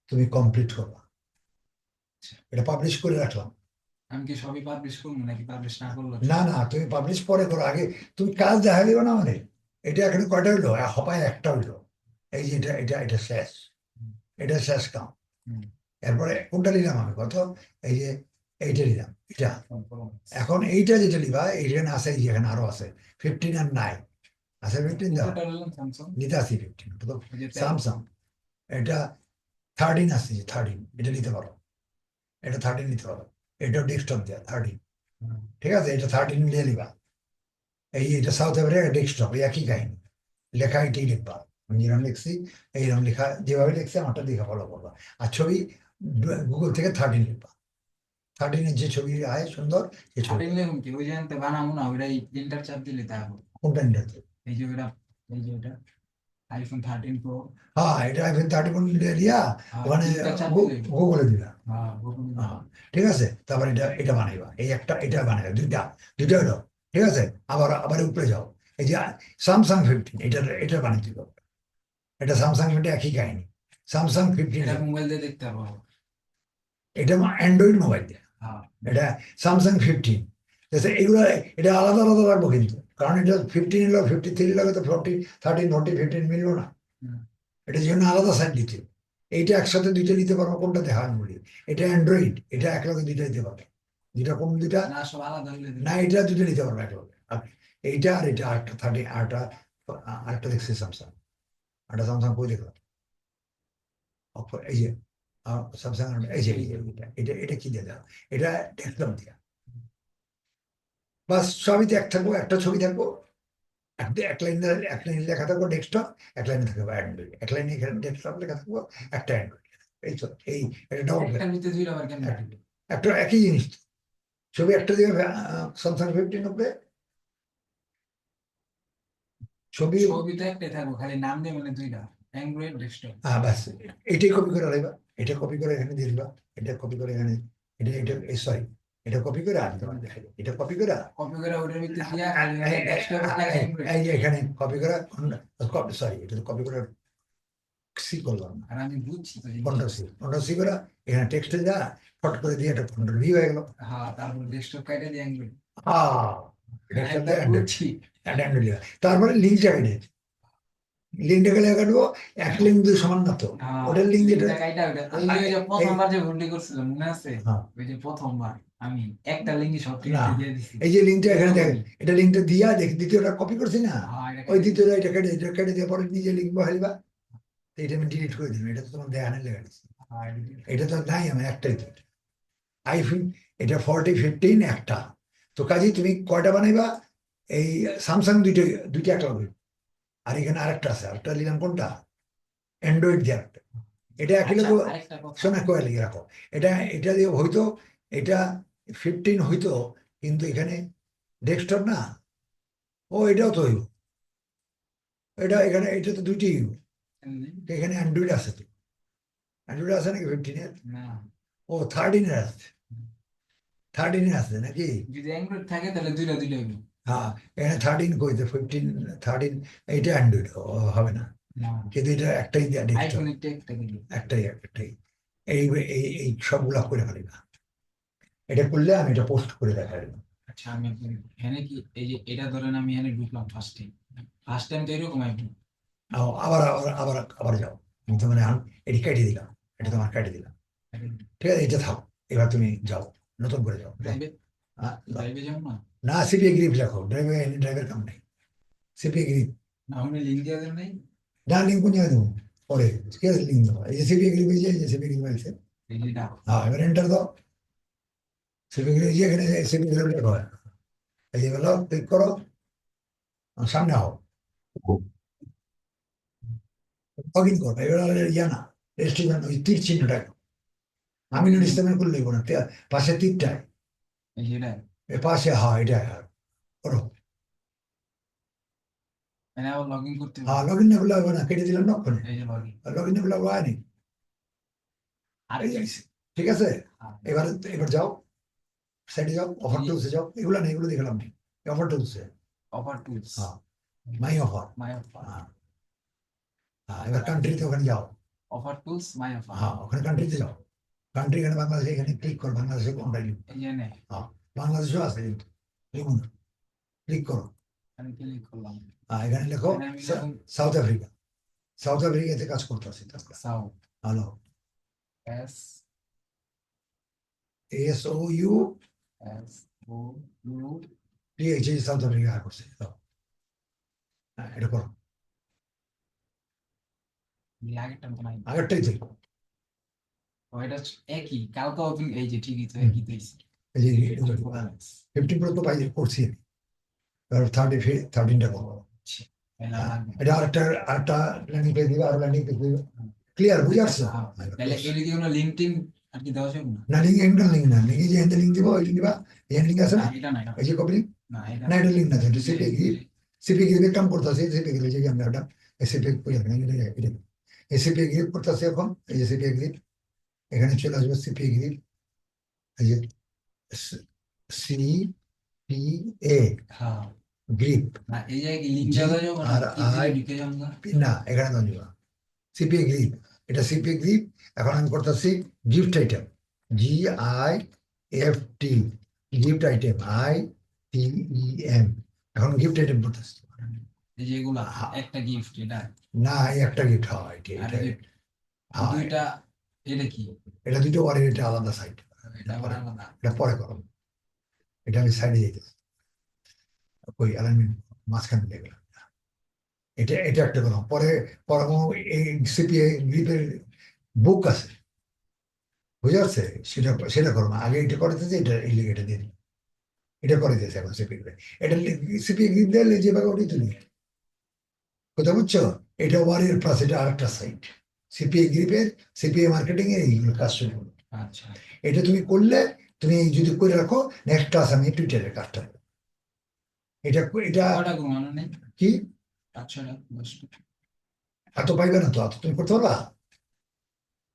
তুমি কমপ্লিট করবা, এটা পাবলিশ করে রাখলাম। আমি কি সবই পাবলিশ করবো নাকি পাবলিশ না করলে? না না, তুমি পাবলিশ পরে করো, আগে তুমি কাজ দেখা দিবে না মানে। এটা এখানে কয়টা হইলো, হপায় একটা হইলো, এই যে এটা এটা এটা শেষ, এটা শেষ কাম। এরপরে কোনটা নিলাম আমি কত, এই যে এইটা নিলাম এটা। এখন এইটা যেটা নিবা এইখানে আছে, এই যে এখানে আরো আছে 15 আর 9 আছে, 15 দাও, নিতে আসি 15 তো স্যামসাং। এটা 13 আছে, যে 13 এটা নিতে পারো, এটা 13 নিতে পারো, এটাও ডেস্কটপ দেওয়া 13, ঠিক আছে, এটা 13 নিয়ে নিবা। এই এটা সাউথ আফ্রিকা ডেস্কটপ, একই কাহিনী, লেখা এটাই লিখবা, আমি যেরকম লিখছি এইরকম লেখা, যেভাবে লিখছি আমারটা দেখে ফলো করবা। আর ছবি গুগল থেকে 13 লিখবা, 13-এর যে ছবি আয় সুন্দর, সেই ছবি। কি ওই জানতে বানাবো না ওইটাই প্রিন্টার চাপ দিলে তা হবে। কোনটা নিতে? এই যে ওইটা, এই যে ওটা আইফোন 13 প্রো। হ্যাঁ এটা আইফোন 13 দিয়া ওখানে গুগলে দিবা। হ্যাঁ ঠিক আছে, তারপর এটা এটা বানাইবা, এই একটা এটা বানাইবা, দুইটা দুইটা হলো, ঠিক আছে। আবার আবার উপরে যাও, এই যে স্যামসাং 15 এটা এটা বানাইতে হবে, এটা স্যামসাং 15 একই কাহিনী, স্যামসাং 15 এটা মোবাইল দিয়ে দেখতে পারবো। এটা অ্যান্ড্রয়েড মোবাইল দিয়ে, এটা স্যামসাং 15। এগুলো এটা আলাদা আলাদা রাখবো কিন্তু, কারণ এটা 15 এলো 53 লাগে তো 40 13 40 15 মিললো না, এটার জন্য আলাদা সাইড দিতে। এইটা একসাথে দুইটা নিতে পারবো, কোনটা দেখা আমি বলি, এটা অ্যান্ড্রয়েড, এটা একলগে দুইটা নিতে পারবে, দুইটা কোন দুইটা না সব আলাদা হইলে না, এটা দুটো নিতে পারবে একলগে। এইটা আর এটা আরেকটা 13 আরেকটা, আরেকটা দেখছি স্যামসাং, আরেকটা স্যামসাং কই দেখলাম, এই যে স্যামসাং, এই যে এটা এটা এটা কি দিয়ে দাও, এটা ডেস্কটপ দিয়া, বাস সবই তো এক থাকবো, একটা ছবি থাকবো, এক লাইনে এক লাইনে লেখা থাকবো ডেস্কটপ, এক লাইনে থাকবো অ্যান্ড্রয়েড, এক লাইনে এখানে ডেস্কটপ লেখা থাকবো, একটা অ্যান্ড্রয়েড, এই তো এই এটা ডবল একটার ভিতরে দুইটা আবার কেন রাখবে? একটা একই জিনিস তো। ছবি একটা দিকে স্যামসাং 15 উপরে, ছবি ছবি তো একটাই থাকবো, খালি নাম দিয়ে মানে দুইটা অ্যান্ড্রয়েড ডেস্কটপ। বাস এটাই কপি করে রাখবা, এটা কপি করে এখানে দিয়ে দিবা, এটা কপি করে এখানে, এটা এটা সরি, এটা কপি করে আর তোমার দেখাই, এটা কপি করে কপি করে ওটার ভিতরে দিয়া খালি ডেস্কটপ লাগে অ্যান্ড্রয়েড। এই যে এখানে কপি করে, সরি এটা কপি করে সি করলাম না, আর আমি বুঝছি তো কন্ট্রোল সি করে এখানে টেক্সটে যা ফট করে দিয়ে এটা কন্ট্রোল ভি হয়ে গেল। হ্যাঁ তারপর ডেস্কটপ কাইটা দিয়ে অ্যান্ড্রয়েড। বুঝছি। তারপরে লিঙ্কটা কেটে, লিঙ্কটা গেলে কাটবো, এক লিঙ্ক দুই সমান না তো, ওটার লিঙ্ক যেটা ওই যে প্রথমবার যে ভুলটি করছিলাম মনে আছে? হ্যাঁ। ওই যে প্রথমবার আমি একটা লিঙ্কই সব না, দিয়ে দিছি। এই যে লিঙ্কটা এখানে দেখেন, এটা লিঙ্কটা দিয়া দেখ, দ্বিতীয়টা কপি করছি না, হ্যাঁ, এটা ওই দ্বিতীয়টা এটা কেটে দিয়ে পরে নিজে লিঙ্ক বহাইবা, তো এটা আমি ডিলিট করে দিলাম, এটা তো তোমার দেখানে লেখা দিচ্ছি, এটা তো নাই আমার একটাই তো আইফোন, এটা 40 15 একটা, তো কাজেই তুমি কয়টা বানাইবা, এই স্যামসাং দুইটা দুইটা একটা হবে, আর এখানে আরেকটা আছে, আরেকটা নিলাম কোনটা, অ্যান্ড্রয়েড দিয়ে একটা, এটা একই আচ্ছা লোক। আরেকটা কথা, শোনা কয়ে লিখে রাখো, এটা এটা দিয়ে হয়তো এটা 15 হইতো, কিন্তু এখানে ডেস্কটপ না, ও এটাও তো হইব, এটা এখানে এটা তো দুইটি হইব, এখানে অ্যান্ড্রয়েড আছে, তো অ্যান্ড্রয়েড আছে নাকি 15-এর, না ও 13-এর আছে, 13-এর আছে নাকি, যদি অ্যান্ড্রয়েড থাকে তাহলে দুইটা দুইটা হইব। হ্যাঁ এখানে 13 কইতে 15, 13, এইটা অ্যান্ড্রয়েড হবে না, না কিন্তু এটা একটাই ডেস্কটপ, আইফোন একটা দিল। একটাই এই এই এই সবগুলা করে ফেলি না, এটা করলে আমি এটা পোস্ট করে দেখাই দেবো। আচ্ছা আমি এখানে কি এই যে এটা ধরেন আমি এখানে ঢুকলাম ফার্স্ট টাইম তো এরকম আইফোন। আবার আবার আবার আবার যাও, আমি তোমার এখন এটি কেটে দিলাম, এটা তোমার কেটে দিলাম, ঠিক আছে, এটা থাক, এবার তুমি যাও, নতুন করে যাও, যাও। ড্রাইভে যাও। ড্রাইভে যাবো না, না সিপিএ গ্রিপ লেখো, ড্রাইভের কাম নেই, সিপিএ গ্রিপ, না আপনি লিঙ্ক দিয়ে দেন নাই, না লিঙ্ক কোন জায়গায় দেবো, পরে ঠিক আছে লিঙ্ক দেবো, এই যে সিপিএ গ্রিপ, এই যে সিপিএ গ্রিপ আছে, এই যে এটা হ্যাঁ এবার এন্টার দাও, সিপিএ গ্রিপ যে এখানে সিপিএ গ্রিপ লেখো, এই যে গেলো ক্লিক করো, সামনে হও, লগ ইন করো, এবার ইয়া না, রেজিস্ট্রেশন ওই তীর চিহ্নটা, আমি ইসলামের করলে না, পাশে তীরটায়, এই যে এটা এ পাশে, হ্যাঁ এটা করো, মানে আবার লগ ইন করতে হ্যাঁ হবে। লগ ইন না করলে হবে না, কেটে দিলাম না ওখানে, এই যে লগ ইন লগ ইন না করলে হয়নি, আর এই যে আইছে। ঠিক আছে, এবার এবার যাও, সাইডে যাও, অফার এই টুলসে যাও, এগুলো না, এগুলো দেখলাম নেই, অফার টুলসে, অফার টুলস, হ্যাঁ মাই অফার, মাই অফার, হ্যাঁ হ্যাঁ, এবার কান্ট্রিতে ওখানে যাও, অফার টুলস মাই অফার, হ্যাঁ ওখানে কান্ট্রিতে যাও, কান্ট্রি এখানে বাংলাদেশ, এখানে ক্লিক করো, বাংলাদেশে কোনটা লিখো, এই যে নে হ্যাঁ বাংলাদেশও আছে কিন্তু, লিখুন, ক্লিক করো, আমি ক্লিক করলাম, হ্যাঁ এখানে লেখো এখানে আমি লিখুন সাউথ আফ্রিকা, সাউথ আফ্রিকাতে কাজ করতে আছি তারপরে, South hello, S SOU S O U PH South Africa করছে, দাও। হ্যাঁ এটা করো, আগেরটা মতো নাই, আগেরটাই তো, ওইটা একই কালকে ওপেন, এই যে ঠিকই তো একই তো হইছে। এই যে 15 Pro তো পাই করছি আমি, এবার 13টা করবো, এলা লাগবে এটা আরেকটা ল্যান্ডিং পেজ দিবে, আরো ল্যান্ডিং পেজ দিবে, ক্লিয়ার বুঝে আসছো, হ্যাঁ, তাহলে এর দিকে কোনো লিঙ্ক টিঙ্ক আর কি দেওয়া যাবে না, না লিঙ্ক এন্ডার লিঙ্ক না, লিঙ্ক যে এন্ডার লিঙ্ক দিব, ওই লিঙ্ক দিবা, এই লিঙ্ক আছে না, এটা না এটা এই যে কপি লিঙ্ক, না এটা না এটা লিঙ্ক না, এটা এই যে- সিপি গ্রিপের কাম করতেছে, সিপি গ্রিপ যে আমরা ওটা সিপি এটা এই সিপি গ্রিপ করতেছে এখন, এই যে সিপি গ্রিপ, এখানে চলে আসবে সিপি গ্রিপ, এই যে CPA হ্যাঁ গ্রিপ, না এই জায়গায় কি লিঙ্ক দেওয়া যাবে না, কি GRI, ঢুকে যাবো না, না এখানে তো নিবা, সিপিএ গ্রিপ, এটা সিপিএ গ্রিপ, এখন আমি করতেছি gift item, GIFT, gift item, ITEM, এখন গিফট আইটেম করতেছি, এই যে এগুলা একটা গিফট এটা, না এই একটা গিফট হয়, আর এটা এই যে হ্যাঁ, দুইটা, এটা কি, এটা দুটো ওয়ারের, এটা আলাদা সাইড, এটা আবার আলাদা, এটা পরে করো, এটা আমি সাইডে যেতেছি, ওই অ্যালাইনমেন্ট মাঝখানে লেগে গেলাম, এটা এটা একটা করলাম, পরে পরমাণু এই সিপিএ গ্রিপের বুক আছে, বুঝে যাচ্ছে, সেটা সেটা করো না, আগে এটা করে দিতেছে, এটা এই লিগে এটা দিয়ে দিই, এটা করে দিয়েছে এখন সিপি গ্রিপ, এটা সিপি গ্রিপ দিলে যেভাবে ওটাই তুলি, কথা বুঝছো, এটা ওয়ারের প্লাস এটা আরেকটা সাইট, সিপিএ গ্রিপের, সিপিএ মার্কেটিং এর এইগুলো কাজ শুরু করো, আচ্ছা এটা তুমি করলে, তুমি যদি করে রাখো, নেক্সট ক্লাস আমি টুইটারের কাজটা করবো। এটা এটা কয়টা ঘুমানো নেই, কি, 5-6টা 10টা, এত পাইবে না তো, এত তুমি করতে পারবা,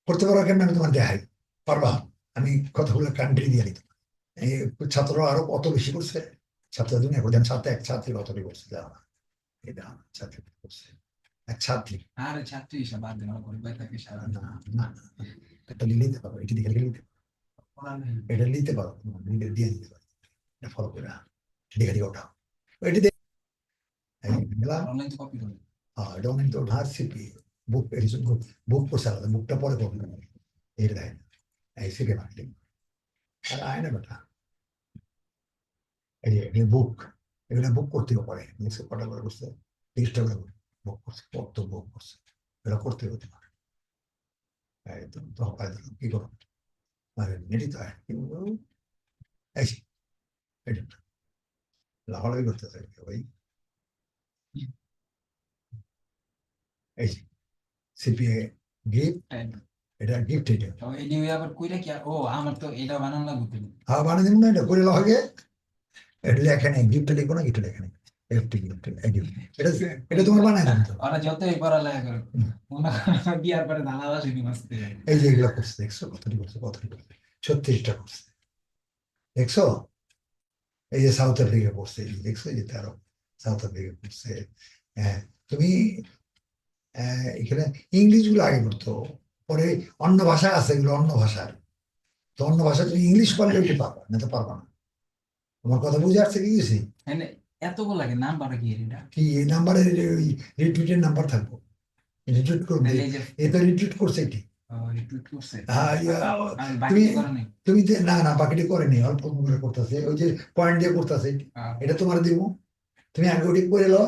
করতে পারবা কেন, আমি তোমার দেখাই, পারবা, আমি কতগুলো কান্ট্রি দিয়ে দিতে, এই ছাত্ররা আরো কত বেশি করছে, ছাত্রদের জন্য এখন ছাত্র এক ছাত্রী কতটি করছে জানো না, এই দেখো ছাত্রী করছে, এক ছাত্রী, আর ছাত্রী হিসাব বাদ দেওয়া করবে তাকে সারা না না না, এটা নিতে পারো, এটি দিকে নিতে পারো, পড়া নেই, এটা নিতে পারো, দিয়ে দিতে পারো, এটা ফলো করে দেখে দিকে ওঠাও, এটি দেখে গেলাম, অনলাইন তো কপি করে, এটা অনেক তো ঢার সিপি, বুক এডিশন, বুক করছে আলাদা, বুকটা পরে করবে, এটা দেয় না, এই সিপি মার্কেটিং, আর আয় না বেটা, এই যে এগুলো বুক, এগুলো বুক করতে পারে, কটা করে করছে, 30টা করে বুক করছে, কত বুক করছে, এগুলো করতে হতে পারে, একদম তো হয় না, কি করো, মানে নেটি তো হয়, এই যে, এটা লাফালাফি করতেছে ভাই। এই যে সিপিএ গিফট, এটা গিফট, এটা এই নিয়ে আবার কইরা কি ও আমার তো এটা বানানো লাগবে। হ্যাঁ বানিয়ে দিব না, এটা করে লাগে এটা লেখা নেই, গিফট লিখবো না, গিফট লেখা নেই, গিফট গিফট এটা এটা তোমার বানাই দেবো তো। ওরা যতই পড়ালেখা করে মনে করো বিয়ার পরে ধারাবাসী মাসতে এই যে এগুলো করছে দেখছো, কতটি করছে, কতটি করছে, 36টা করছে দেখছো। এই যে সাউথ আফ্রিকা করছে, এই যে দেখছো, এই যে 13 সাউথ আফ্রিকা করছে। হ্যাঁ, তুমি এখানে ইংলিশ গুলো আগে করতো, পরে অন্য ভাষা আছে, এগুলো অন্য ভাষার, তো অন্য ভাষা তুমি ইংলিশ পারলে ওইটা পারবা, না তো পারবা না। তোমার কথা বুঝে আসছে কি গেছি? মানে এতগুলো লাগে নাম্বার কি এটা কি এই নাম্বারের ওই রিটুইটের নাম্বার থাকবো, রিটুইট করবে, তাহলে এই যে এ তো রিটুইট করছে এটি। রিটুইট করছে হ্যাঁ, আর তুমি বাকি করে নাই তুমি না না বাকিটা করেনি, অল্প অল্প করে করতেছে, ওই যে পয়েন্ট দিয়ে করতেছে, এটা তোমার দিব। তুমি আগে ওটি করে লো,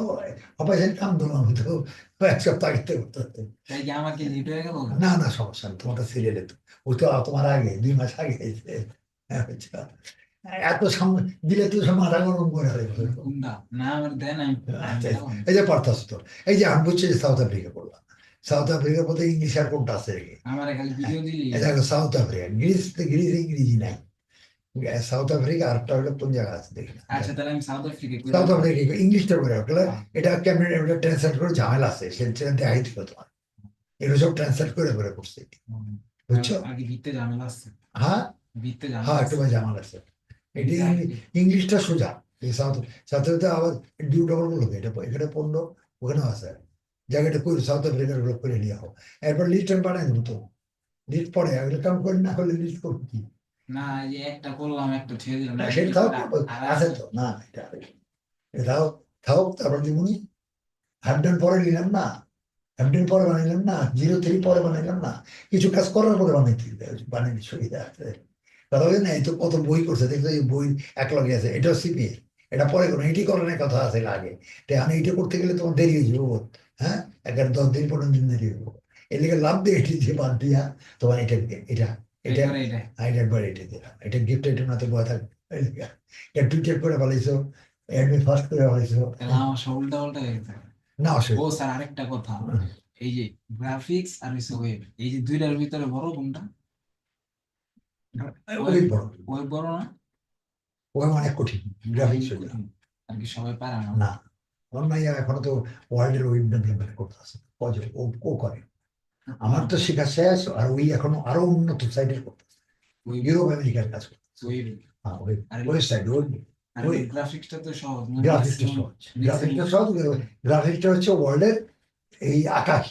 অপারেশন কাম দিলাম তো, 1 সপ্তাহ আগে থেকে করতে হতো। তাই কি আমাকে লিট হয়ে গেল না না সমস্যা নেই, তোমারটা সিরিয়ালে তো, ও তো তোমার আগে 2 মাস আগে হয়েছে। হ্যাঁ, বুঝছো? এত সামনে দিলে তো সব মাথা গরম করে ফেলবে। কোনটা না আমার দেন আমি আচ্ছা, দাও না। এই যে পারতাস তো, এই যে আমি বুঝছি যে সাউথ আফ্রিকা করলাম, সাউথ আফ্রিকার মধ্যে ইংলিশ আর কোনটা আছে নাকি? আমার খালি ভিডিও দিলি এটা হলো সাউথ আফ্রিকা, গ্রিস, গ্রিসে ইংরেজি নাই। সাউথ আফ্রিকা আরেকটা হলো কোন জায়গা আছে দেখি না। আচ্ছা তাহলে আমি সাউথ আফ্রিকা করে সাউথ আফ্রিকা ইংলিশটা করে রাখলে, এটা কেমন, এটা ট্রান্সলেট করে ঝামেলা আছে, সেটা দেখাই দিল তোমার, এগুলো সব ট্রান্সলেট করে করে করছে, বুঝছো? আগে ভিত্তে ঝামেলা আছে হ্যাঁ ভিত্তে হ্যাঁ, ঝামেলা একটু আছে ঝামেলা আছে। এটি ইংলিশটা সোজা, এই সাউথ, সাউথ আফ্রিকা আবার ডিউ ডবল বললো, এটা এখানে পড়লো, ওখানেও আছে, জায়গাটা করে সাউথ আফ্রিকার গুলো করে নিয়ে হো, এরপর লিস্ট আমি বানাই দেবো তো, লিস্ট পরে এগুলো কাম করে না হলে লিস্ট করবো কি? না এই যে একটা করলাম একটা ছেড়ে দিলাম না না সেটা কি তাও করে করবো, আর আছে আছে তো, না এটা এটাও থাও, তারপর দিবনি, হ্যাপডেন পরে নিলাম না, হ্যাপডেন পরে বানাইলাম না, 03 পরে বানাইলাম না, কিছু কাজ করার পরে বানাইতে বানাইনি, সুবিধা আছে। কথা বলছে না, এই তো কত বই করছে দেখছো, এই বই এক লগে আছে, এটাও সিপিএ, এটা পরে করো, এটি করার কথা আছে আগে, আমি এইটা করতে গেলে তোমার দেরি হয়ে যাবো। হ্যাঁ, 10 দিন 15 দিন দেরি হইব, এর লিগে লাভ দিয়ে এটি দিয়ে বাদ দিয়া তোমার এটা এটা এটা একবারে এটা এটা একবার এটা দিলাম, এটা গিফট আইটেম না তো বয়া থাকবে, এটা টুইটার করে ফেলাইছো, এডমিন ফার্স্ট করে ফেলাইছো। তাহলে আমার সব উল্টা পাল্টা হয়ে গেছে না ও অসুবিধা স্যার আরেকটা কথা এই যে গ্রাফিক্স আর হচ্ছে ওয়েব এই যে দুইটার ভিতরে বড় কোনটা ওই ওয়েব বড়, ওয়েব বড় না ওই অনেক কঠিন, অনেক গ্রাফিক্স সোজা। কঠিন আর কি সবাই পারে না না, আমার মাইয়া এখনো তো ওয়ার্ল্ডের ওয়েব ডেভেলপমেন্ট করতেছে, ও ও করে, আমার তো শেখা শেষ, আর ওই এখনো আরো উন্নত সাইডের করতেছে, ওয়েব ইউরোপ আমেরিকার কাজ করতেছে। ওয়েব হ্যাঁ, আর ওয়েবসাইট, আর ওই গ্রাফিক্সটা তো সহজ গ্রাফিক্সটা সহজ, গ্রাফিক্সটা সহজ, গ্রাফিক্সটা হচ্ছে ওয়ার্ল্ডের এই আকাশ,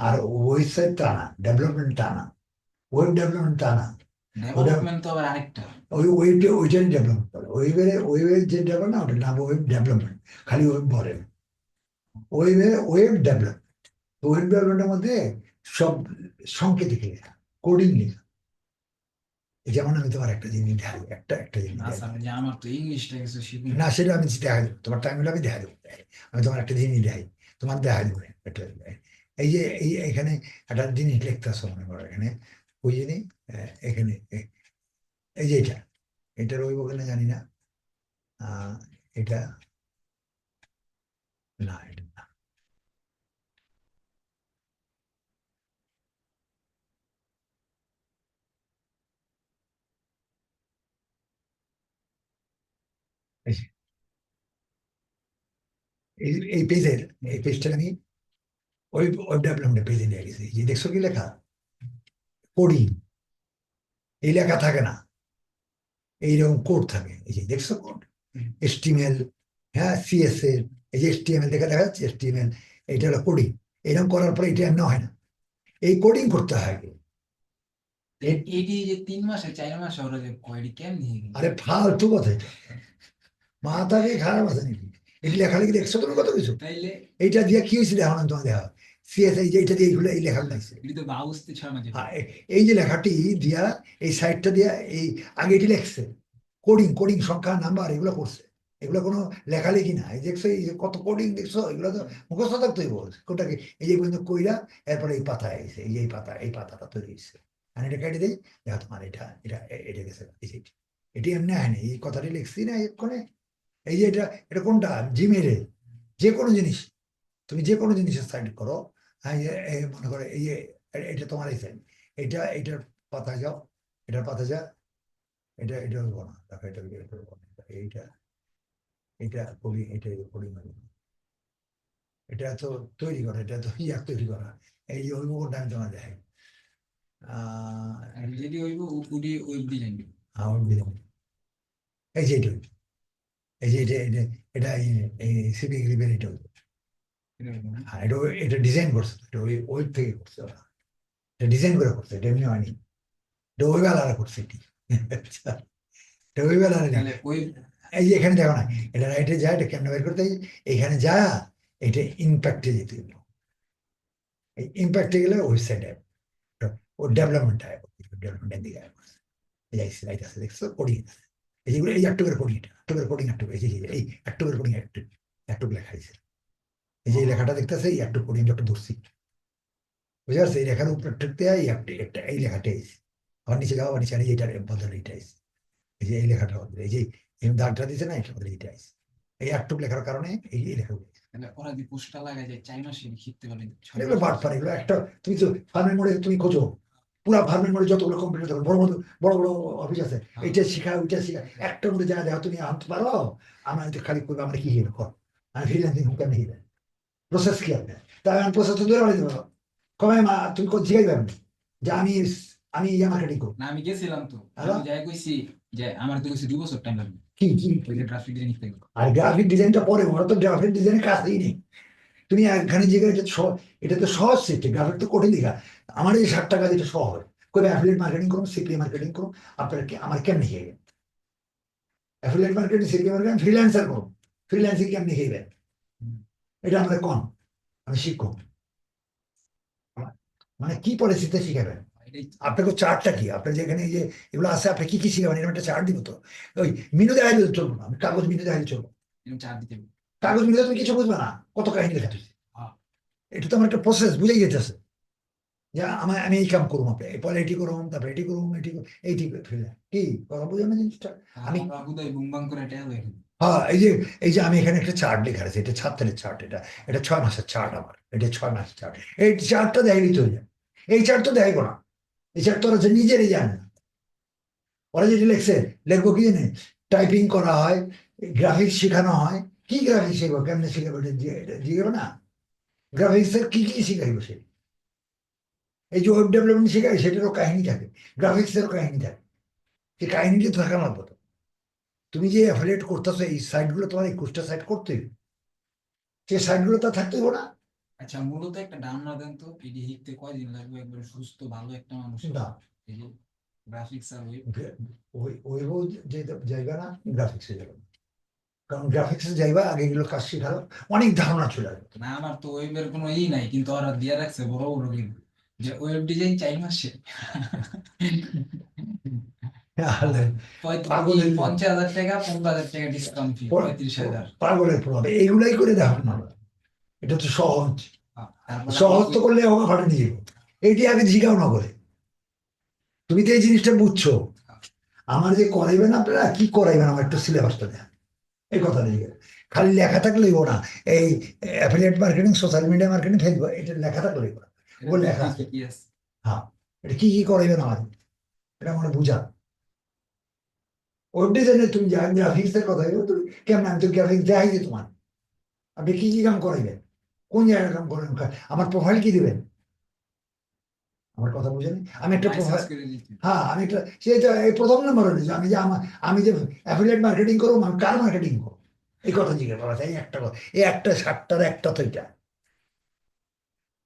আর ওয়েবসাইট টানা, ডেভেলপমেন্ট টানা, ওয়েব ডেভেলপমেন্ট টানা, ওটা ডেভেলপমেন্ট তো আবার আরেকটা ওই ওয়েবটা ওইটাই ডেভেলপমেন্ট করে, ওয়েবের যে ডেভেলপ না, ওটার নাম ওয়েব ডেভেলপমেন্ট, খালি ওয়েব বলে না, ওয়েব ডেভেলপমেন্ট, ওয়েব ডেভেলপমেন্টের মধ্যে সব সাংকেতিক লেখা, কোডিং লেখা। যেমন আমি তোমার একটা জিনিস দেখাই, একটা একটা জিনিস আচ্ছা দেখাই, যে আমার তো ইংলিশটা কিছু শিখি না সেটা আমি দেখা দেবো, তোমার টাইম হলে আমি দেখা দেবো, আমি তোমার একটা জিনিস দেখাই, তোমার দেখা দেবো একটা, এই যে এখানে একটা জিনিস লিখতেছো মনে করো, এখানে ওই জিনিস, এখানে এই যে এটা, এটার ওই বলে জানি না, আহ, এটা না, এটা না, এই যে, এই পেজের, এই পেজটা আমি ওই ওয়েব ডেভেলপমেন্টের পেজে নিয়ে গেছি, এই যে দেখছো কি লেখা, কোডিং, এই লেখা থাকে না, এইরকম কোড থাকে, এই যে দেখছো কোড, HTML, হ্যাঁ CSS, এই যে HTML দেখা দেখা যাচ্ছে, HTML, এইটা হলো কোডিং, এরকম করার পরে এটা এমন হয় না, এই কোডিং করতে হয় আগে। এটি যে 3 মাসে 4 মাসে ওরা যে কয়টি কেমনি হয়ে গেল আরে ফালতু কথা এটা, মাথা কি খারাপ আছে নাকি? এটি লেখালেখি দেখছো তুমি কত কিছু, তাইলে এইটা দিয়ে কি হয়েছিল এখন তোমার দেখা, CSS, এই যে এইটা দিয়ে এইগুলো, এই লেখা লাগছে, এটি তো বাউস্তে 6 মাসে এই যে লেখাটি দিয়া, এই সাইডটা দিয়া, এই আগে এটি লেখছে, কোডিং কোডিং সংখ্যা নাম্বার এগুলো করছে, এগুলো কোনো লেখালেখি না, এই দেখছো এই যে কত কোডিং দেখছো, এগুলো তো মুখস্থ থাকতেই বলছে কোনটাকে, এই যে পর্যন্ত কইরা, এরপরে এই পাতা এসে, এই যে এই পাতা, এই পাতাটা তৈরি হয়েছে, আর এটা কেটে দিই, দেখো তোমার এটা এটা এটা গেছে, এই যে এটি এমনি হয় না, এই কথাটি লিখছি না এক্ষণে, এই যে এটা কোনটা জিমেরে যে কোনো জিনিস, তুমি যে কোনো জিনিসের সাইড করো, মনে করো এই যে এটা তোমার এই সাইড, এটার পাতায় যাও, এটার পাতা যা, এটা হইব না, দেখো এটা বের করবো না। এইটা এটা করি, এটা করি মানে এটা তো তৈরি করা, এটা তো ইয়ার তৈরি করা, এই যে হইব কোনটা আমি তোমার দেখাই। আর যদি হইব উডি ওয়েব ডিজাইন আমার বিধান এই যে এটা হইবে। এই যে এটা এই সিপি গ্রিপের এটা হইবে। এটা হইব না। আর এটা ডিজাইন করছে, এটা ওই ওয়েব থেকে করছে ওরা, এটা ডিজাইন করে করছে, এটা এমনি হয়নি, এটা ওয়েব আলাদা করছে এটি। এটা ওয়েব আলাদা নেই। তাহলে ওয়েব এই যে এখানে দেখো না, এটা রাইটে যায়, এটা কেমন বের করতে এখানে যা, এটা ইম্প্যাক্টে যেতে হইল, এই ইম্প্যাক্টে গেলে ওয়েবসাইটে ও ডেভেলপমেন্ট হয়, ডেভেলপমেন্টের দিকে যাইছে, রাইট আছে, দেখছো কোডিং আছে, এই যেগুলো এই একটু করে কোডিং, এটা একটু করে কোডিং, একটু এই যে এই একটু করে কোডিং, একটু একটু লেখা হয়েছে, এই যে এই লেখাটা দেখতেছে, এই একটু কোডিং একটু ধরছি, বুঝতে পারছে, এই লেখার উপর ঠেকতে এই একটা এই লেখাটা এসে আবার নিচে যাও, আবার নিচে আনি, এইটার বদলে এইটা এসে, এই যে এই লেখাটা বদলে, এই যে এই দাগটা দিছে না, এটা বদলে এইটা এসে, এই একটু লেখার কারণে এই লেখাগুলো। তাহলে ওরা যদি পোস্টটা লাগায় যায় 4 মাসে শিখতে পারে 6 এগুলো মাস। বাটপার, এগুলো একটা, তুমি তো ফার্মের মোড়ে তুমি খোঁজো, পুরা ফার্মের মোড়ে যতগুলো কম্পিউটার দোকান, বড় বড় বড় বড় অফিস আছে, এইটা শিখা ওইটা শিখা, একটার মধ্যে যা দেখো তুমি আনতে পারো, আমরা তো খালি করবো, আমরা কি হিল কর, আমি ফ্রিল্যান্সিং কেন হিলে প্রসেস কি হবে, তাই আমি প্রসেস তো দূরে বাড়ি দেবো, কবে মা তুমি জিগাইবে আমি যে আমি ইয়ে মার্কেটিং করবো, না আমি গেছিলাম তো, হ্যালো? আমি যাই কইছি যে আমার তো কইছি 2 বছর টাইম লাগবে কি কি ওই যে গ্রাফিক ডিজাইন শিখতে। আর গ্রাফিক ডিজাইনটা পরে, ওরা তো গ্রাফিক ডিজাইনের কাজই নেই, তুমি এখানে যে এটা তো সহজ সেট, গ্রাফিক তো কঠিন দিঘা, আমার এই 60 টাকা যেটা সহজ, কবে অ্যাফিলিয়েট মার্কেটিং করুন, সিপিএ মার্কেটিং করুন, আপনার আমার কেমনি খেয়ে affiliate marketing, CPA marketing, freelancer করুন, ফ্রিল্যান্সিং কেমনি খেয়ে, এটা আমাদের কম, আমি শিখুন, মানে কি পরিস্থিতিতে শিখাবেন, এটাই তো। আপনাকে চার্টটা কি, আপনার যেখানে এই যে এগুলো আছে, আপনি কি কি শিখাবেন, এরকম একটা চার্ট দিব তো, ওই মিনু দেখাই দিলে চলবো না, আমি কাগজ মিনু দেখাই চলবো, এরকম 4 দিতে হবে। কাগজ মিনু তুমি কিছু বুঝবে না, কত কাহিনী লেখা তুই, হ্যাঁ। এটা তো আমার একটা প্রসেস বুঝে গেছে, যে আমি এই কাম করবো, আপনি এরপরে এটি করুন, তারপরে এটি করুন, এটি এইটি ফেলে কি কথা বুঝেন না জিনিসটা। আমি আমরা হুদাই বুম বাং করে টাকা লই। হ্যাঁ, এই যে আমি এখানে একটা চার্ট লেখা আছে, এটা ছাত্রের চার্ট, এটা 6 মাসের চার্ট, আমার এটা 6 মাসের চার্ট, এই চার্টটা দেখাই দিতে হয়ে যায়, এই চার্ট তো দেখাইবো না, এই চার্ট তো ওরা যে নিজেরই জানে না, ওরা যেটা লেখছে, লিখবো কি জানে, টাইপিং করা হয়, গ্রাফিক্স শেখানো হয়, কি গ্রাফিক্স শিখবো, কেমনে শিখাবো, এটা জিগাবো না, গ্রাফিক্সের কি কি শিখাইবো সে, এই যে ওয়েব ডেভেলপমেন্ট শেখায়, সেটারও কাহিনী থাকে, গ্রাফিক্সেরও কাহিনী থাকে, সেই কাহিনীটা থাকা লাগবে তো, তুমি যে অ্যাফিলিয়েট করতেছো, এই সাইটগুলো তোমার 21টা সাইট করতে হবে, সেই সাইটগুলো তো থাকতে হবে না, আচ্ছা মূলত একটা ধারণা দেন তো, এটি শিখতে কয়দিন লাগবে একবার সুস্থ ভালো একটা মানুষ? না এই যে গ্রাফিক্স আর ওয়েব। ওয়েবও যে যাইবা না, গ্রাফিক্সে যাবে না, কারণ গ্রাফিক্সে যাইবা আগে এগুলো কাজ শেখালো, অনেক ধারণা চলে আসবে, না আমার তো ওয়েবের কোনো নাই, কিন্তু ওরা দিয়ে রাখছে বড় বড় কিন্তু যে ওয়েব ডিজাইন 4 মাসে। তাহলে পাগলের 50,000 টাকা 15,000 টাকা ডিসকাউন্ট ফি 35,000। পাগলের প্রভাব এইগুলাই করে দেখো না, এটা তো সহজ, তারপরে সহজ তো করলে হবে ফাটে নিয়ে যাবো, এইটি আগে জিগাও না করে, তুমি তো এই জিনিসটা বুঝছো, আমার যে করাইবেন আপনারা কি করাইবেন, আমার একটু সিলেবাসটা দেন, এই কথা নেই, খালি লেখা থাকলেই না, এই affiliate marketing, social media marketing, Facebook, এটা লেখা থাকলেই না, ও লেখা আছে, হ্যাঁ, এটা কি কি করাইবেন আমার, এটা আমার বুঝা, ওয়েব ডিজাইনে তুমি যা গ্রাফিক্সের কথা বলবে, তুমি কেমন, আমি তো গ্রাফিক্স দেখাই যে তোমার, আপনি কি কি কাম করাইবেন, কোন জায়গায় কাম করেন, আমার প্রোফাইল কি দিবেন, আমার কথা বুঝেন, আমি একটা প্রোফাইল, হ্যাঁ আমি একটা সেটা এই প্রথম নম্বর হলো যে আমি যে অ্যাফিলিয়েট মার্কেটিং করবো, আমি কার মার্কেটিং করবো, এই কথা জিজ্ঞেস করা যায়, একটা কথা, এই একটা 60টার একটা তো এটা,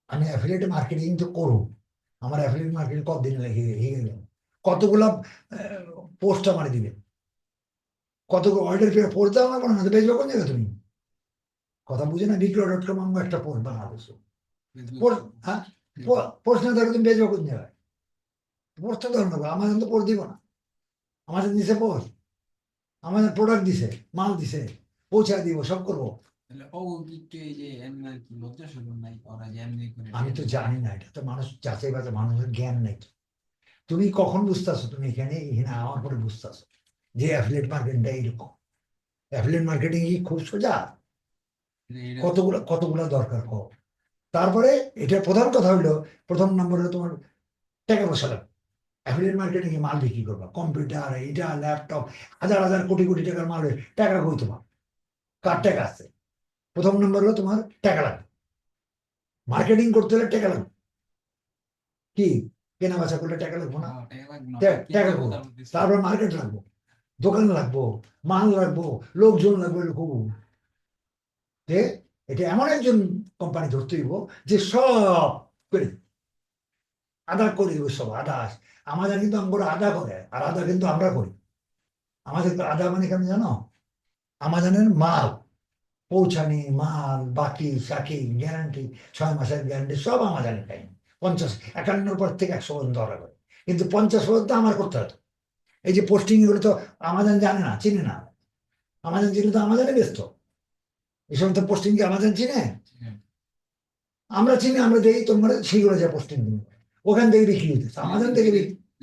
আমি অ্যাফিলিয়েট মার্কেটিং তো করবো, আমার অ্যাফিলিয়েট মার্কেটিং কতদিন লেগে গেল, কতগুলা পোস্ট আমার দিবেন, কতগুলো অর্ডার পেয়ে পোস্ট দাও আমার না, বেচবো কোন জায়গায় তুমি, কথা বুঝে না, বিক্রয়.com আমি একটা পোস্ট বানাবো, হ্যাঁ, পোস্ট না থাকলে তুমি বেচবো কোন জায়গায়, পোস্টটা ধরে নেবো, আমাজন তো পোস্ট দিব না, আমাজন দিছে পোস্ট, আমাদের প্রোডাক্ট দিছে, মাল দিছে, পৌঁছায় দিব, সব করবো, আমি তো জানি না, এটা তো মানুষ যাচাই বাছাই, মানুষের জ্ঞান নেই, তুমি কখন বুঝতেছো, তুমি এখানে আমার পরে বুঝতেছো যে অ্যাফিলিয়েট মার্কেটটা এইরকম, অ্যাফিলিয়েট মার্কেটিং কি খুব সোজা? এটা কতগুলা দরকার হোক। তারপরে এটা প্রধান কথা হইলো, প্রথম নম্বর হলো তোমার টাকা পয়সা লাগবে। অ্যাফিলিয়েট মার্কেটিং এ মাল বিক্রি করবা, কম্পিউটার, এটা, ল্যাপটপ, হাজার হাজার কোটি কোটি টাকার মাল, টাকা কই তোমার? কার টাকা আছে? প্রথম নম্বর হলো তোমার টাকা লাগবে। মার্কেটিং করতে হলে টাকা লাগবে। কি কেনা বেচা করলে টাকা লাগবে না? টাকা লাগবে না, টাকা কিনতে করবো, তারপর দিচ্ছি। তারপর মার্কেট লাগবো, দোকান লাগবো, মাল লাগবো, লোকজন লাগবে, খুব। যে এটা এমন একজন কোম্পানি ধরতে হইব যে সব করে দিবে। আদা করে দিব, সব আদা। আমাদের কিন্তু আমরা আদা করে, আর আদা কিন্তু আমরা করি। আমাদের তো আদা মানে কেন জানো? আমাদের মাল পৌঁছানি, মাল বাকি সাকি গ্যারান্টি, 6 মাসের গ্যারান্টি, সব আমাদের পাই। 51 পর থেকে 100 পর্যন্ত অর্ডার করে, কিন্তু 50 পর্যন্ত আমার করতে হতো। এই যে পোস্টিং এগুলো তো আমাদের জানে না, চিনে না। আমাদের চিনে তো আমাদেরই ব্যস্ত। এই সমস্ত পোস্টিং কি আমাদের চিনে? হ্যাঁ। আমরা চিনি, আমরা দেখি তোমরা সেগুলো যা পোস্টিং দিন, ওখান থেকে বিক্রি হইতেছে, আমাদের থেকে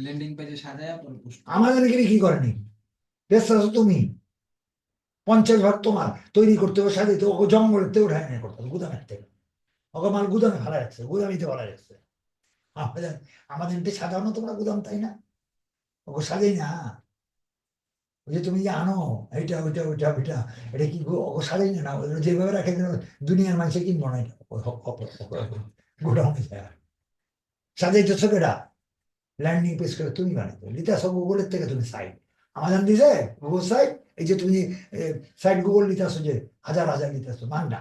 ল্যান্ডিং পেজে সাজায় পরে পোস্ট আমাদের কি বিক্রি করেনি। ব্যস্ত আছো তুমি, 50 ভাগ তোমার তৈরি করতে হবে, সাজাইতে ওকে জঙ্গলের থেকে উঠে এনে করতে হবে, গুদামের থেকে। ওকে মাল গুদামে ফেলা যাচ্ছে, গুদামিতে ফেলা যাচ্ছে। আমাদের আমাদের এটি সাজানো তোমরা গুদাম, তাই না? ওকে সাজাই না। ওই যে তুমি যে আনো, এইটা ওইটা ওইটা ওইটা, এটা কি ওকে সাজাই না? ওগুলো যেভাবে রাখে যেন দুনিয়ার মানুষে কিনবো না এটা, গোডাউনে যায় সাজাইতেছো কেটা? ল্যান্ডিং পেজ করে তুমি বানাইছো, লিতেছো গুগলের থেকে তুমি সাইট। আমাজন দিছে গুগল সাইট, এই যে তুমি সাইট গুগল লিতেছো, যে হাজার হাজার লিতেছো, মান না,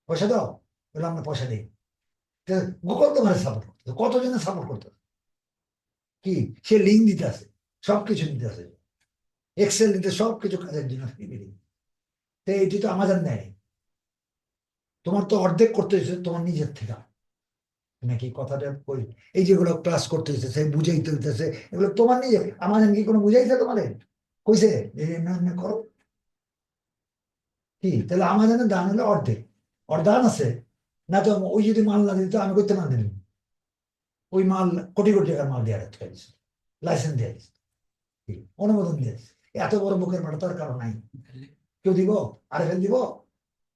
পয়সা দাও, বলে আমরা পয়সা দিই। গুগল তোমার সাপোর্ট করতে, কতজনে সাপোর্ট করতে, কি সে লিঙ্ক দিতে আছে, সবকিছু দিতে আছে, এক্সেল দিতে, সবকিছু কাজের জন্য তো এটি তো আমাজন নেয়। তোমার তো অর্ধেক করতে হয়েছে তোমার নিজের থেকে নাকি, কথাটা কই। এই যেগুলো ক্লাস করতে হইতেছে, বুঝাইতে হইতেছে, এগুলো তোমার নিজে। আমাজন কি কোনো বুঝাইছে তোমাদের? কইছে যে এমনি এমনি করো? কি তাহলে আমাজনের দান হলো অর্ধেক, দান আছে না তো? ওই যদি মাল না দিত আমি করতে না দিলাম, ওই মাল কোটি কোটি টাকার মাল দিয়ে রাখতে পারিস, লাইসেন্স দিয়ে দিস, অনুমোদন দিয়ে দিস। এত বড় বুকের মাথা তার কারণ নাই। কেউ দিব? আরে ফেল দিব,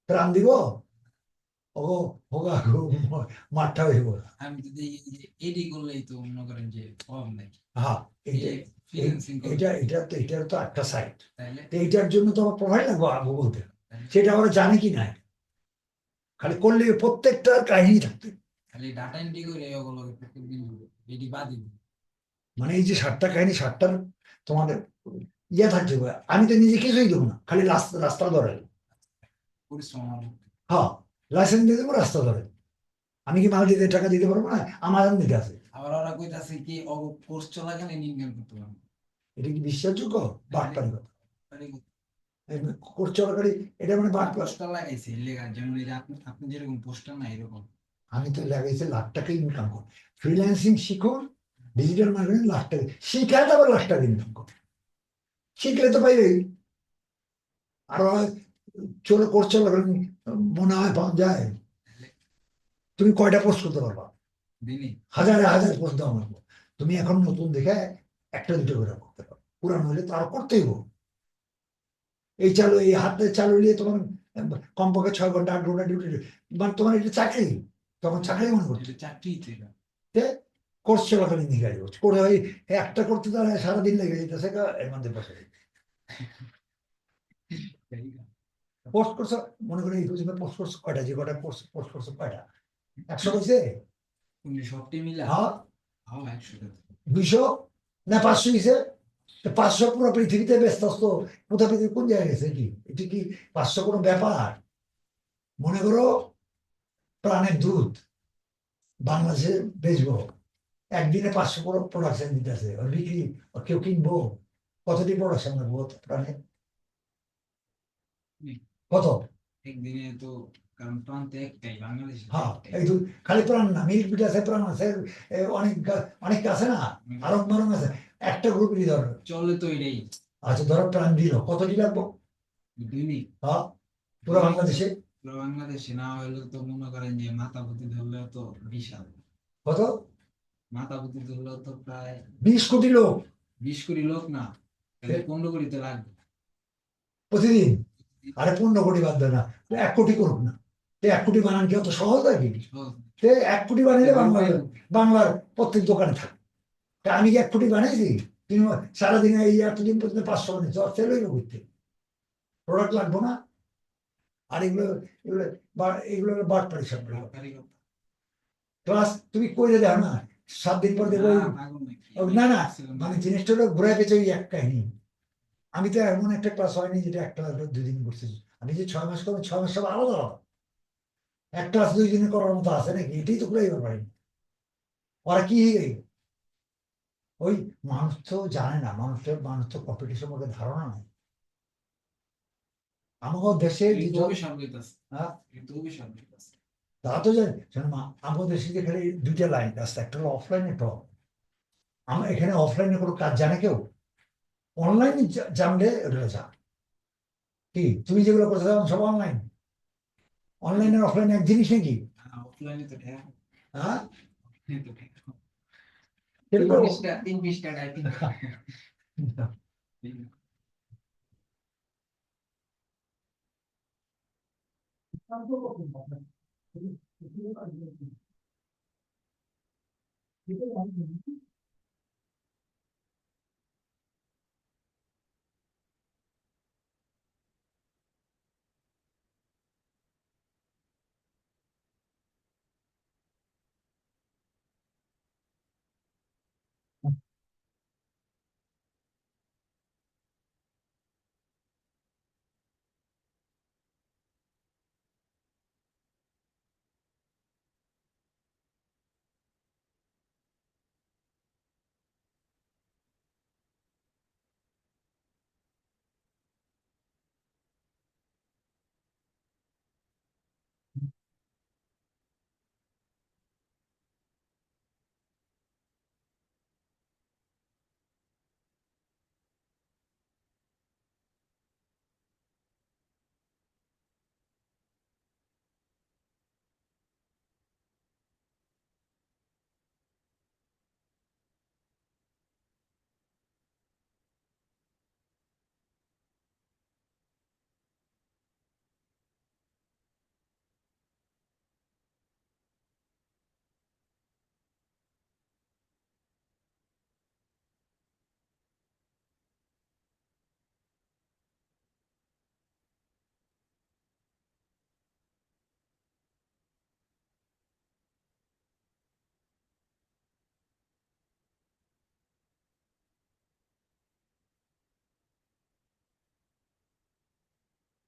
প্রাণ দিব, ও হোগা মাঠটা হইব। আমি তো দেখি যে এডি করলেই তো মনে করেন যে কম নাই। হ্যাঁ, এইটা ফ্রিল্যান্সিং এটার তো একটা সাইট। তাইলে এইটার জন্য তো আমার প্রোভাইড লাগবো গুগল থেকে, সেটা আমরা জানি কি না। খালি করলে প্রত্যেকটার কাহিনী থাকতে, খালি ডাটা এন্ট্রি করে ওগুলো প্রত্যেকদিন এডি বাদ দিন। মানে এই যে 60টা কাহিনী, 60টার তোমাদের ইয়ে থাকতে হবে। আমি তো নিজে কিছুই দেবো না, খালি রাস্তা রাস্তা ধরে। পরিশ্রম হবে। হ্যাঁ, লাইসেন্স দিয়ে দেবো, রাস্তা ধরে। আমি কি মাল দিতে টাকা দিতে পারবো না? আমার দিতে আছে। আবার ওরা কইতাছে কি কোর্স চলাকালীন ইনকাম করতে পারবো। এটা কি বিশ্বাসযোগ্য? বাটপারি কথা। মানে কোর্স চলাকালী এটা মানে বাটপার। পোস্টার লাগাইছে লেখা, যেমন এই যে আপনি আপনি যেরকম পোস্টার না এরকম। আমি তো লাগাইছি ৳1,00,000 ইনকাম কর, ফ্রিল্যান্সিং শিখুন, ডিজিটাল মার্কেটিং ৳1,00,000, শিখায় তো আবার ৳1,00,000 ইনকাম কর। শিখলে তো পাইবেই। আর চলে কোর্স চলাকালীন মনে হয় পাওয়া যায়। তুমি কয়টা পোস্ট করতে পারবা? দিনই হাজারে হাজার পোস্ট দেওয়া লাগবে। তুমি এখন নতুন দেখে একটা দুটো করে করতে পারো, পুরানো হলে তো আরো করতেই হবে। এই চালু, এই হাতে চালু নিয়ে তোমার কমপক্ষে 6 ঘন্টা 8 ঘন্টা ডিউটি, মানে তোমার এটা চাকরি, তখন চাকরি মনে করছে। এটা চাকরি ছিল। কোর্স চলাকালীন দিকে করে ওই একটা করতে তারা সারাদিন লেগে যেতেছে, এর মধ্যে বসে পোস্ট করছো। মনে করি এই পর্যন্ত পোস্ট করছো কয়টা, যে কয়টা পোস্ট করছো কয়টা? 100 হয়েছে? তুমি সবটি মিলা হ্যাঁ, হ্যাঁ 100 টাকা। 200 না 500 হয়েছে? 500 পুরো পৃথিবীতে ব্যস্ত আসতো, কোথা পৃথিবী কোন জায়গায় গেছে? কি এটা কি 500 কোনো ব্যাপার? মনে করো প্রাণের দুধ বাংলাদেশে বেচবো, একদিনে 500 প্রোডাকশন দিতেছে, ওর বিক্রি, ওর কেউ কিনবো? কতটি প্রোডাকশন লাগবো প্রাণের? কত? একদিনে তো, কারণ প্রান্ত একটাই বাংলাদেশে। হ্যাঁ, এই দুধ খালি প্রাণ না, মিল্ক বিট আছে, প্রাণ আছে, অনেক অনেক আছে না, আরং মারং আছে। একটা গ্রুপেরই ধরো, চলে তো এটাই। আচ্ছা ধরো প্রাণ দিল, কতটি লাগবো? দৈনিক হ্যাঁ, পুরো বাংলাদেশে পুরো বাংলাদেশে না হইলে তো মনে করেন যে মাথাপতি ধরলেও তো বিশাল। কত? মাথাপতি ধরলেও তো প্রায় 20 কোটি লোক। 20 কোটি লোক না, তাহলে 15 কোটি তো লাগবে। প্রতিদিন। আরে 15 কোটি বাদ দেয় না, তো 1 কোটি করুক না। তো 1 কোটি বানান কি অত সহজ হয় কি? সহজ। সে 1 কোটি বানাইলে বাংলার প্রত্যেক দোকানে থাকে। তা আমি কি 1 কোটি বানাইছি? তুমি সারাদিনে এই এতদিন পর্যন্ত 500 বানিয়েছো, সেল হইব করতে, প্রোডাক্ট লাগবো না। আর এগুলো এগুলো বাটপাড়ি সব। সরকারি কথা। ক্লাস তুমি করে দাও না, 7 দিন পর দেখো না, পাগল নাকি? না না, ছিলাম না। মানে জিনিসটা হলো ঘুরে পেঁচে ওই এক কাহিনী। আমি তো এমন একটা ক্লাস হয়নি যেটা এক ক্লাস 2 দিন করছি। আমি যে 6 মাস করবো, 6 মাস সব আলাদা আলাদা। এক ক্লাস 2 দিনে করার মতো আছে নাকি? এটাই তো ঘুরাই পারি। ওরা কি ওই, মানুষ তো জানে না, মানুষ তো কম্পিটিশন মধ্যে ধারণা নাই। আমাদের দেশে এই যে তো অভিশাপ লইতাছে। হ্যাঁ, এই তো অভিশাপ লইতাছে। তারা তো জানে শোনো মা, আমাদের দেশে যে খালি 2টা লাইন রাস্তা, একটা হলো অফলাইন, একটা আমরা এখানে অফলাইনে কোনো কাজ জানে কেউ? অনলাইনে জানলে ওটা যা। কি তুমি যেগুলো করতে চাও সব অনলাইন? অনলাইন আর অফলাইন এক জিনিস নাকি? অফলাইনে তো ঢের। হ্যাঁ, অফলাইনে তো ঢের। সেটা তো 3 পৃষ্ঠা টাইপিং।